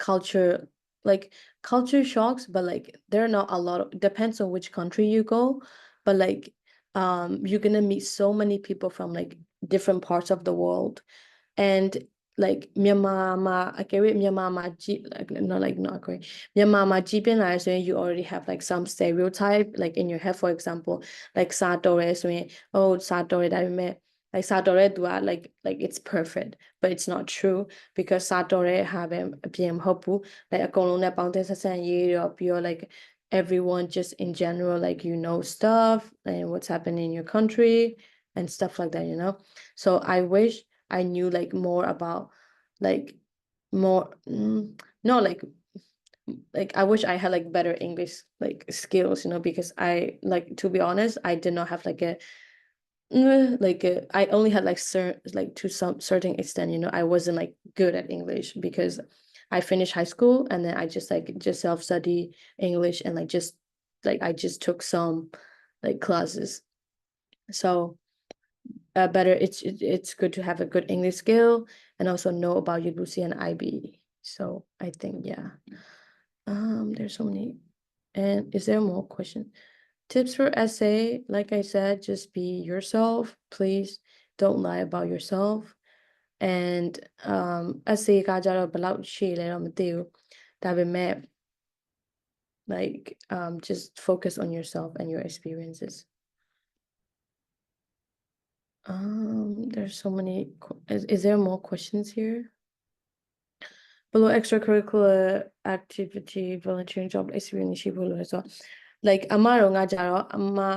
culture shocks, but like there are not a lot of, depends on which country you go, but like you're gonna meet so many people from like different parts of the world. And like Myanmar so you already have like some stereotype like in your head. For example, like Satore, so oh Satore that like Satore do like it's perfect, but it's not true, because Satore have PM hopu like a colonel bounties or pure like everyone just in general, like stuff and what's happening in your country and stuff like that, so I wish I knew like more about like more no like I wish I had like better English like skills, because I like, to be honest, I did not have like I only had like like to some certain extent, I wasn't like good at English, because I finished high school and then I just self-study English, and like I just took some like classes. So better, it's good to have a good English skill and also know about UWC and IB. So I think, yeah. There's so many. And is there more question? Tips for essay, like I said, just be yourself, please don't lie about yourself. And essay ကကြတော့ဘယ်လောက်ရှည်လဲတော့မသိဘူးဒါပေမဲ့ like just focus on yourself and your experiences. There's so many. Is there more questions here? Below extracurricular activity, volunteering, job experience, below as well. Like ama ronga jaro ama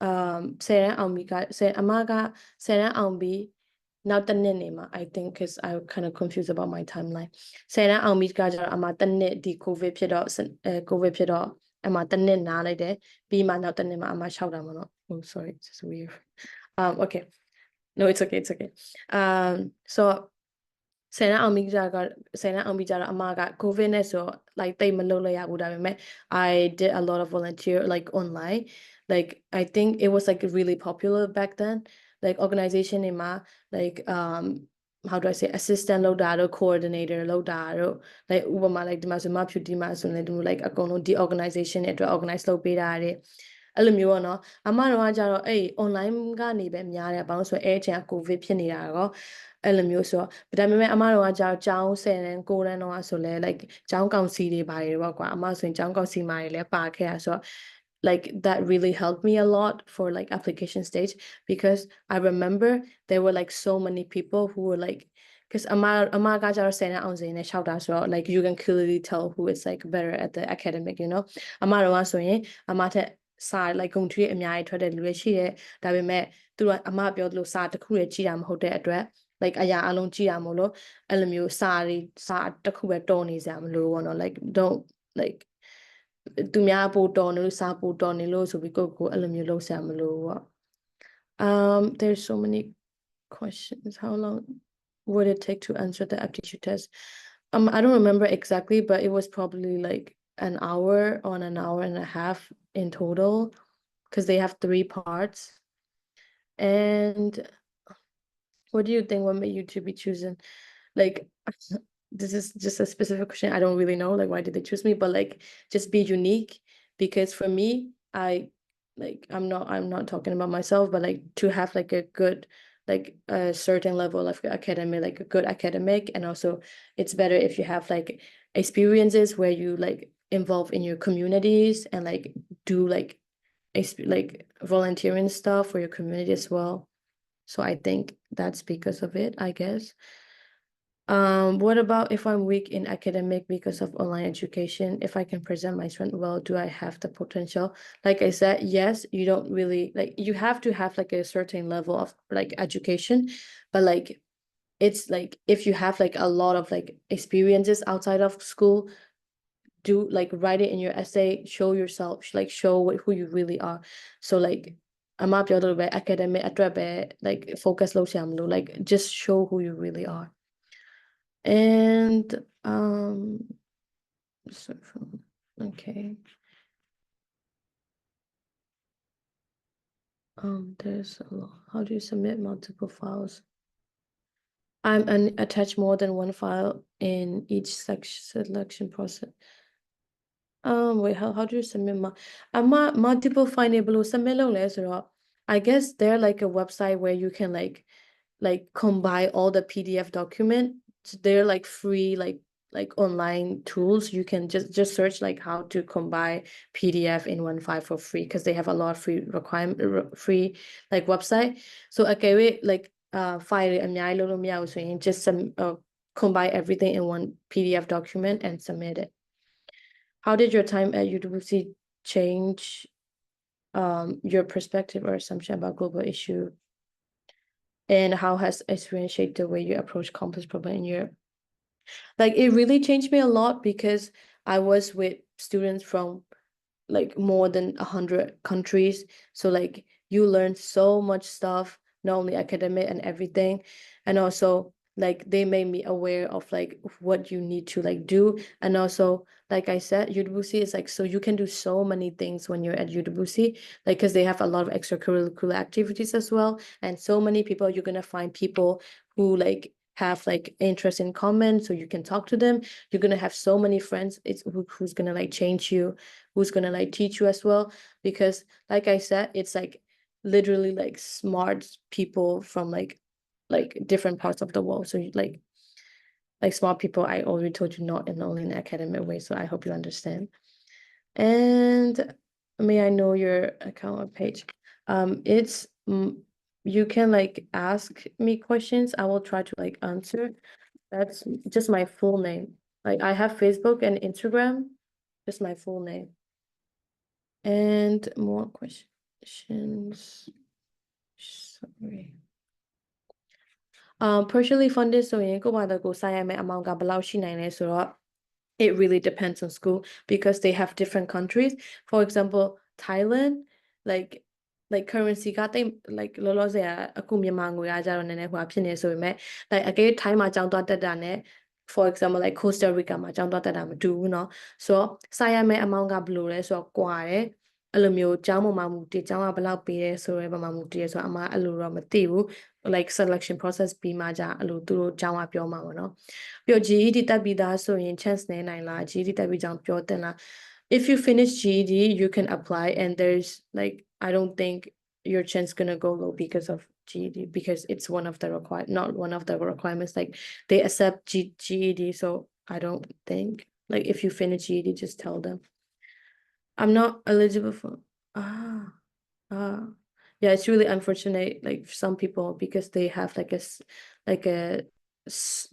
10 rand အောင်ပြီက10အမက10 rand အောင်ပြီ Now the name, I think, because I'm kind of confused about my timeline. Say that I'll meet guys ama the net the COVID period ama the net na like that. Be man now the name ama shout out. Oh, sorry, it's just weird. Okay. No, it's okay, it's okay. So say that I'll meet ama got COVID so like they malolo ya would I did a lot of volunteer like online. Like I think it was like really popular back then. Like organization in ma like how do I say assistant load coordinator load like ubama like dimasuma pyu dimasum like a the organization it organize load be that အဲ့လိုမျိုးပေါ့နော်အမတော်ကကြတော့အဲ့ online ကနေပဲများတယ်ဘာလို့ဆိုအဲ့အချိန်က covid ဖြစ်နေတာရောအဲ့လိုမျိုးဆိုတော့ဒါပေမဲ့အမတော်ကကြတော့ကျောင်း10တန်း9တန်းတော့ဆိုလဲ like ကျောင်းကောင်စီတွေပါတယ်ပေါ့ကွာအမဆိုရင်ကျောင်းကောင်စီမှာလည်းပါခဲ့ရဆိုတော့ like that really helped me a lot for like application stage because I remember there were like so many people who were like because Ama Gajaro Sena Onzine shout out so like you can clearly tell who is like better at the academic, you know. Amara so Amate side like going to a mya try to she that we met through Ama Biodlo sa the Korea Chiam hotel address like aya alone Chiamolo LMU sari sa the Kuba Tony Zamlo or like don't like to me apo no sa po tony lo so we go LMU lo samlo. There's so many questions. How long would it take to answer the aptitude test? I don't remember exactly, but it was probably like an hour or an hour and a half in total because they have 3 parts. And what do you think what made you to be chosen? Like this is just a specific question. I don't really know like why did they choose me, but like just be unique because for me, I'm not talking about myself, but like to have like a good like a certain level of academic, like a good academic, and also it's better if you have like experiences where you like involve in your communities and like do like volunteering stuff for your community as well. So I think that's because of it, I guess. What about if I'm weak in academic because of online education? If I can present my strength well, do I have the potential? Like I said, yes, you don't really like you have to have like a certain level of like education, but like it's like if you have like a lot of like experiences outside of school, do like write it in your essay, show yourself, like show who you really are. So like I'm not a little bit academic, like focus low like just show who you really are. And so okay. There's a lot. How do you submit multiple files? I'm attach more than one file in each selection process. Wait, how do you submit multiple fileable submit so I guess they're like a website where you can like combine all the PDF document. They're like free like online tools. You can just search like how to combine PDF in one file for free because they have a lot of free like website. So okay, wait, like file and just combine everything in one PDF document and submit it. How did your time at UWC change your perspective or assumption about global issue? And how has experience shaped the way you approach complex problem in Europe? Like it really changed me a lot because I was with students from like more than 100 countries. So like you learn so much stuff, not only academic and everything, and also like they made me aware of like what you need to like do. And also like I said, UWC is like so you can do so many things when you're at UWC, like because they have a lot of extracurricular activities as well. And so many people, you're gonna find people who like have like interest in common, so you can talk to them. You're gonna have so many friends. It's who's gonna like change you, who's gonna like teach you as well. Because like I said, it's like literally like smart people from like different parts of the world. So you, like smart people, I already told you, not in only an academic way. So I hope you understand. And may I know your account page? It's you can like ask me questions. I will try to like answer. That's just my full name. Like I have Facebook and Instagram, just my full name. And more questions. Sorry. partially funded ဆိုရင်ကိုယ့်ဘာသာကိုယ်စာရမယ့် amount ကဘယ်လောက်ရှိနိုင်လဲဆိုတော့ it really depends on school because they have different countries. For example, Thailand, like currency ကတိတ် like လောလောဆယ်အခုမြန်မာငွေကကြတော့နည်းနည်းဟိုဖြစ်နေဆိုပေမဲ့ like အကယ် Thai မှာကျောင်းသွားတက်တာနဲ့ for example like Costa Rica မှာကျောင်းသွားတက်တာမတူဘူးเนาะဆိုတော့စာရမယ့် amount ကဘယ်လိုလဲဆိုတော့ကွာတယ်အဲ့လိုမျိုးကျောင်းပေါ်မှာမူတည်ကျောင်းကဘယ်လောက်ပေးရဲဆိုရဲဘာမှမူတည်ရဲဆိုတော့အမအဲ့လိုတော့မသိဘူး like selection process ပြီးမှじゃအဲ့လိုသူတို့ကျောင်းကပြောမှာပေါ့เนาะပြီးတော့ GED တက်ပြီးသားဆိုရင် chance နည်းနိုင်လား GED တက်ပြီးကြောင်းပြောတင်လား if you finish GED you can apply and there's like I don't think your chance gonna go low because of GED because it's one of the not one of the requirements like they accept GED so I don't think like if you finish GED just tell them I'm not eligible for yeah it's really unfortunate like for some people because they have like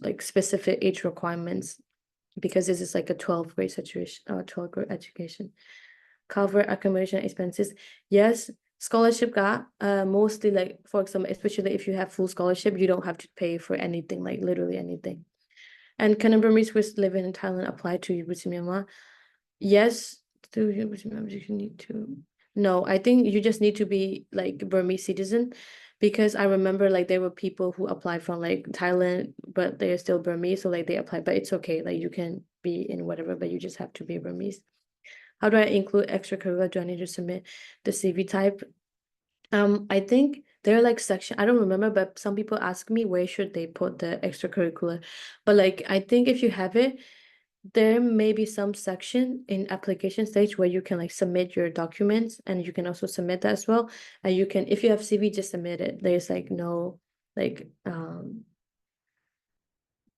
like specific age requirements because this is like a 12th grade situation 12th grade education cover accommodation expenses yes scholarship got mostly like for example especially if you have full scholarship you don't have to pay for anything like literally anything and can Burmese who living in Thailand apply to UWC Myanmar yes to UWC Myanmar you need to no I think you just need to be like Burmese citizen because I remember like there were people who applied from like Thailand but they're still Burmese so like they apply but it's okay like you can be in whatever but you just have to be Burmese. How do I include extracurricular? Do I need to submit the CV type? I think they're like section. I don't remember, but some people ask me where should they put the extracurricular. But like I think if you have it, there may be some section in application stage where you can like submit your documents and you can also submit that as well. And you can if you have CV, just submit it. There's like no like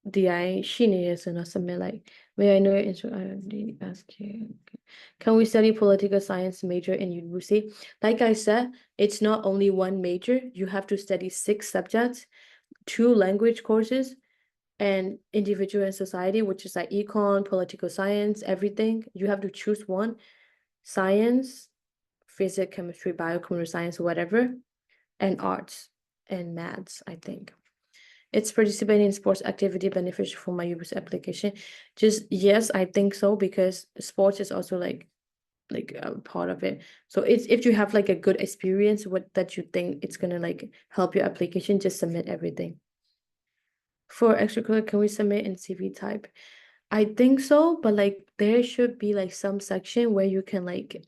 DI is and submit like may I know your intro I ask you okay. Can we study political science major in UWC? Like I said, it's not only one major. You have to study 6 subjects, 2 language courses, and individual and society, which is like econ, political science, everything. You have to choose one. Science, physics, chemistry, biocomputer science, whatever, and arts and maths, I think. It's participating in sports activity beneficial for my UWC application? Just yes, I think so because sports is also like a part of it. So it's if you have like a good experience, what that you think it's gonna like help your application, just submit everything. For extracurricular, can we submit in CV type? I think so, but like there should be like some section where you can like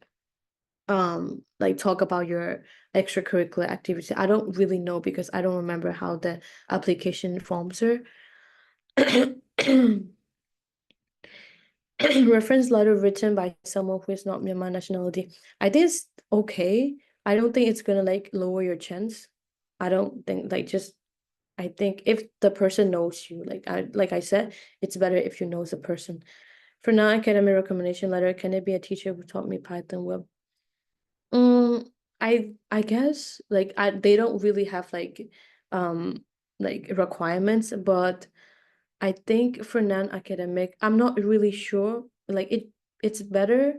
talk about your extracurricular activity. I don't really know because I don't remember how the application forms are. Reference letter written by someone who is not Myanmar nationality. I think it's okay. I don't think it's gonna like lower your chance. I don't think like just I think if the person knows you, like I said, it's better if you know the person. For non-academic recommendation letter, can it be a teacher who taught me Python web? I guess like they don't really have like requirements, but I think for non-academic, I'm not really sure. Like it's better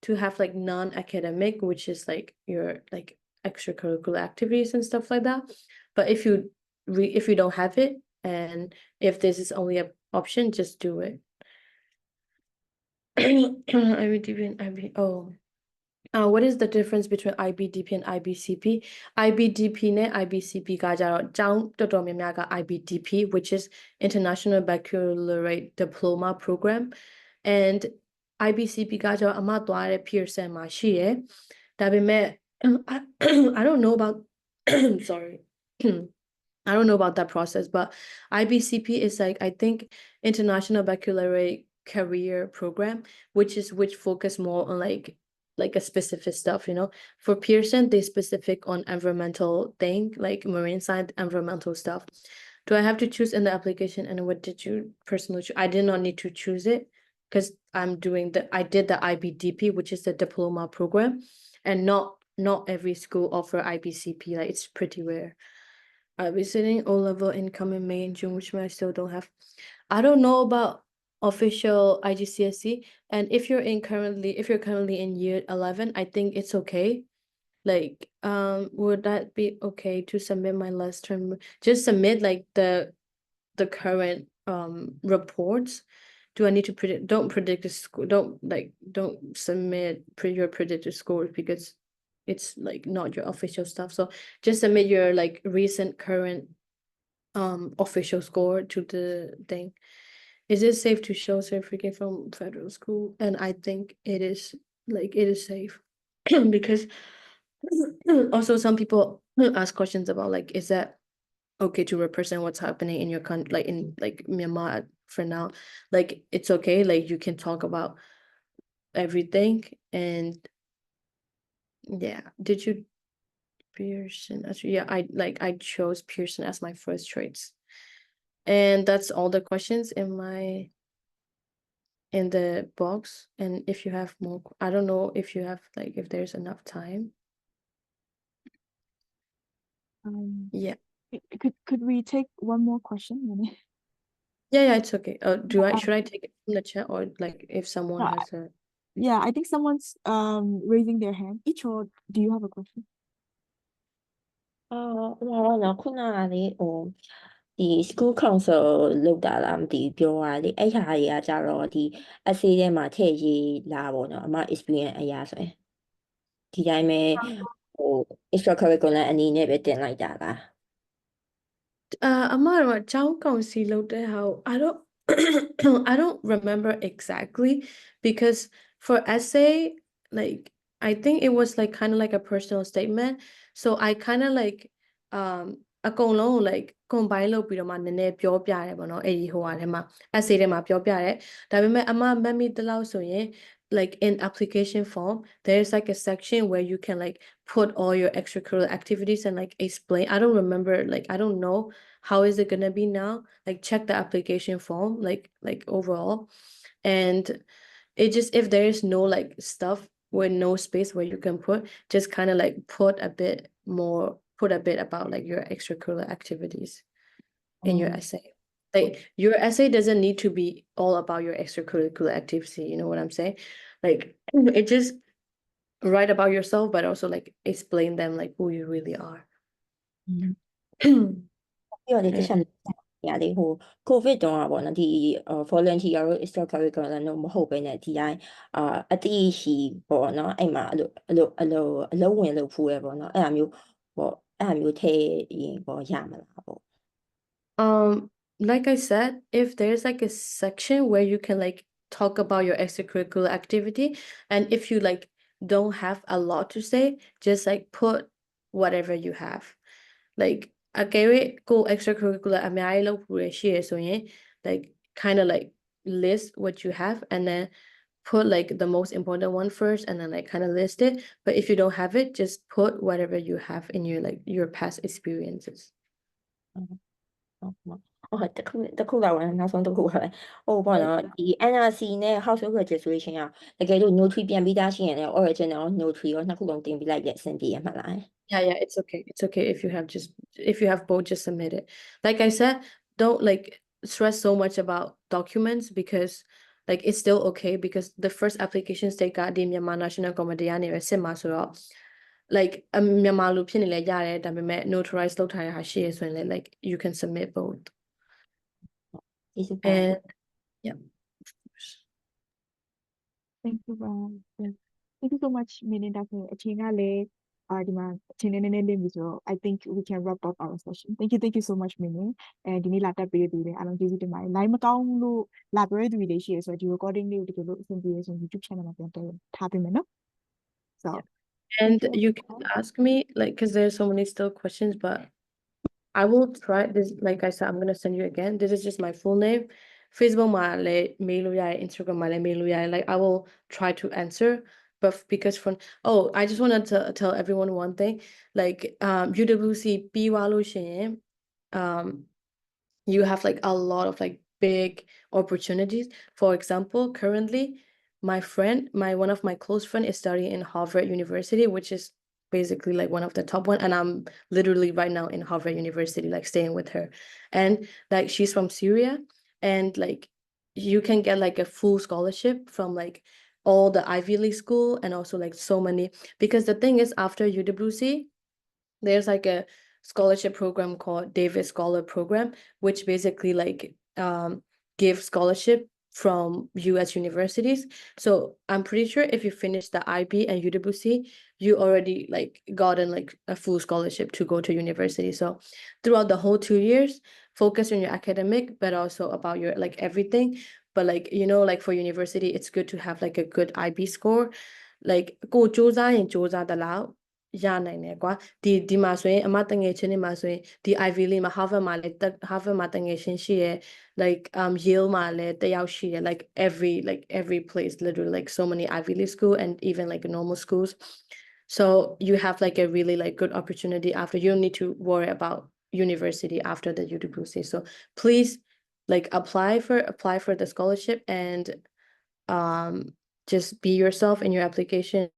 to have like non-academic, which is like your like extracurricular activities and stuff like that. But if you don't have it and if this is only an option, just do it. What is the difference between IBDP and IBCP? IBDP နဲ့ IBCP ကကြတော့ကျောင်းတော်တော်များများက IBDP which is International Baccalaureate Diploma Program and IBCP ကကြတော့အမသွားတဲ့ Pearson မှာရှိရယ်ဒါပေမဲ့ I don't know about sorry I don't know about that process but IBCP is like I think International Baccalaureate Career Program which focus more on like a specific stuff, you know. For Pearson, they specific on environmental thing, like marine science, environmental stuff. Do I have to choose in the application and what did you personally choose? I did not need to choose it because I did the IBDP, which is the diploma program, and not every school offer IBCP, like it's pretty rare. I'll be sitting O-level income in May and June, which I still don't have. I don't know about official IGCSE and if you're currently in year 11 I think it's okay like would that be okay to submit my last term? Just submit like the current reports. Do I need to predict? Don't predict the score. Don't submit your predicted scores because it's like not your official stuff. So just submit your like recent current official score to the thing. Is it safe to show certificate from federal school? And I think it is, like it is safe because also some people ask questions about like, is that okay to represent what's happening in your country, like in like Myanmar for now? Like it's okay, like you can talk about everything. And yeah, did you Pearson? Actually, yeah, I chose Pearson as my first choice. And that's all the questions in the box. And if you have more, I don't know if you have like if there's enough time. Yeah. Could we take one more question? Yeah, it's okay. Should I take it from the chat, or like if someone No, has a yeah, I think someone's raising their hand. Each, or do you have a question? 我ခုနကလေဒီ school council လောက်တာလားမသိဘူးပြောတာလေအဲ့ဟာတွေကကြတော့ဒီ essay ထဲမှာထည့်ရေးလာပေါ့နော်အမ experience အရာဆိုရင်ဒီတိုင်းပဲဟို extra curricular အနေနဲ့ပဲတင်လိုက်တာလား အမတော့ကျောင်းကောင်စီလုပ်တဲ့ဟာကို I don't I don't remember exactly because for essay, like I think it was like kind of like a personal statement, so I kind of like အကုန်လုံးကို like combine လုပ်ပြီးတော့မှနည်းနည်းပြောပြရတယ်ပေါ့နော်အဲ့ဒီဟိုဟာထဲမှာ essay ထဲမှာပြောပြရတယ်ဒါပေမဲ့အမမှတ်မိသလောက်ဆိုရင် like in application form there's like a section where you can like put all your extracurricular activities and like explain. I don't remember, like I don't know how is it gonna be now, like check the application form like overall. And it just, if there is no like stuff with no space where you can put, just kind of like put a bit about like your extracurricular activities in your essay. Like your essay doesn't need to be all about your extracurricular activity, you know what I'm saying? Like it just write about yourself but also like explain them like who you really are. ပြီးတော့လေတခြားနေရာလေးဟို COVID တုန်းကပေါ့နော်ဒီvolunteer တို့ extra curricular တို့မဟုတ်ဘဲနဲ့ဒီတိုင်းအတိရှိပေါ့နော်အဲ့မှာအလုံးဝင်လို့ဖူးရပေါ့နော်အဲ့လိုမျိုးပေါ့အဲ့လိုမျိုးထည့်ရင်ပေါ့ရမလားပေါ့ Like I said, if there's like a section where you can like talk about your extracurricular activity, and if you like don't have a lot to say, just like put whatever you have. Like a go extracurricular အများကြီးလုပ်ဖို့ရှိရဆိုရင် like kind of like list what you have and then put like the most important one first and then like kind of list it. But if you don't have it, just put whatever you have in your like your past experiences. တခုလောက်ဝင်နောက်ဆုံးတခုပဲဟိုပေါ့နော်ဒီ NRC နဲ့ House of Registration ကတကယ်လို့ notary ပြန်ပြီးသားရှိရင်လည်း original notary ရောနှစ်ခုလုံးတင်ပြီးလိုက်တဲ့အဆင်ပြေရမှာလား Yeah, it's okay. It's okay if you have both, just submit it. Like I said, don't like stress so much about documents because like it's still okay because the first application state got the Myanmar National Committee ကနေပဲစစ်မှာဆိုတော့ like မြန်မာလိုဖြစ်နေလဲရတယ်ဒါပေမဲ့ notarize လုပ်ထားရတာရှိရဆိုရင်လည်း like you can submit both. And yeah. Thank you, yeah. Thank you so much, Melinda, for အချိန်ကလည်းဒီမှာအချိန်နဲ့နည်းနည်းလေးပြီးဆိုတော့ I think we can wrap up our session. Thank you so much, Melinda. ဒီနေ့လာတက်ပေးသူတွေအားလုံးကျေးဇူးတင်ပါတယ် line မကောင်းလို့လာပြောတဲ့သူတွေရှိရဆိုတော့ဒီ recording လေးကိုတကယ်လို့အဆင်ပြေရဆိုရင် YouTube channel မှာပြန်တက်ထားပေးမယ်နော် so and you can ask me like because there's so many still questions but I will try this. Like I said, I'm gonna send you again. This is just my full name. Facebook mail Instagram mail like I will try to answer. But because I just wanted to tell everyone one thing. Like UWC you have like a lot of like big opportunities. For example, currently one of my close friend is studying in Harvard University, which is basically like one of the top one, and I'm literally right now in Harvard University, like staying with her. And like she's from Syria, and like you can get like a full scholarship from like all the Ivy League school and also like so many, because the thing is after UWC, there's like a scholarship program called Davis Scholar Program, which basically like gives scholarship from US universities. So I'm pretty sure if you finish the IB and UWC, you already like gotten like a full scholarship to go to university. So throughout the whole 2 years, focus on your academic, but also about your like everything. But like, you know, like for university, it's good to have like a good IB score. Like ကိုစူးစမ်းရင်စူးစမ်းသလောက်ရနိုင်တယ်ကွာဒီမှာဆိုရင်အမတငယ်ချင်းတွေမှာဆိုရင်ဒီ Ivy League မှာ Harvard မှာလည်း Harvard မှာတငယ်ချင်းရှိရယ် like Yale မှာလည်းတစ်ယောက်ရှိရယ် like every place literally like so many Ivy League school and even like normal schools, so you have like a really like good opportunity after. You don't need to worry about university after the UWC, so please like apply for the scholarship and just be yourself in your application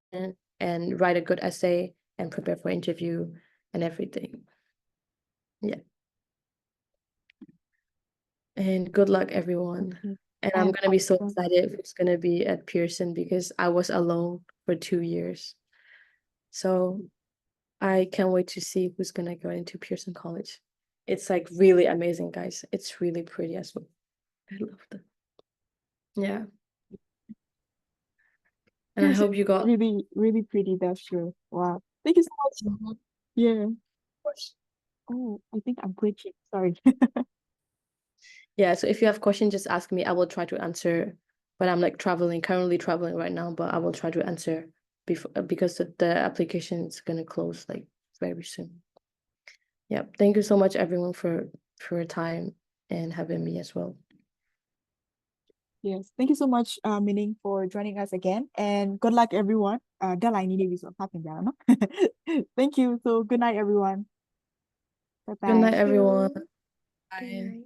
and write a good essay and prepare for interview and everything. Yeah. And good luck, everyone. And I'm gonna be so excited who's gonna be at Pearson because I was alone for 2 years. So I can't wait to see who's gonna go into Pearson College. It's like really amazing, guys. It's really pretty as well. I love them. Yeah. And I hope you got really pretty, that's true. Wow. Thank you so much. Yeah. Oh, I think I'm glitching. Sorry. Yeah, so if you have questions, just ask me. I will try to answer. But I'm like currently traveling right now, but I will try to answer before because the application is gonna close like very soon. Yeah, thank you so much everyone for your time and having me as well. Yes, thank you so much, Mining, for joining us again, and good luck, everyone. Thank you. So good night, everyone. Bye-bye. Good night, everyone. Good Bye. night.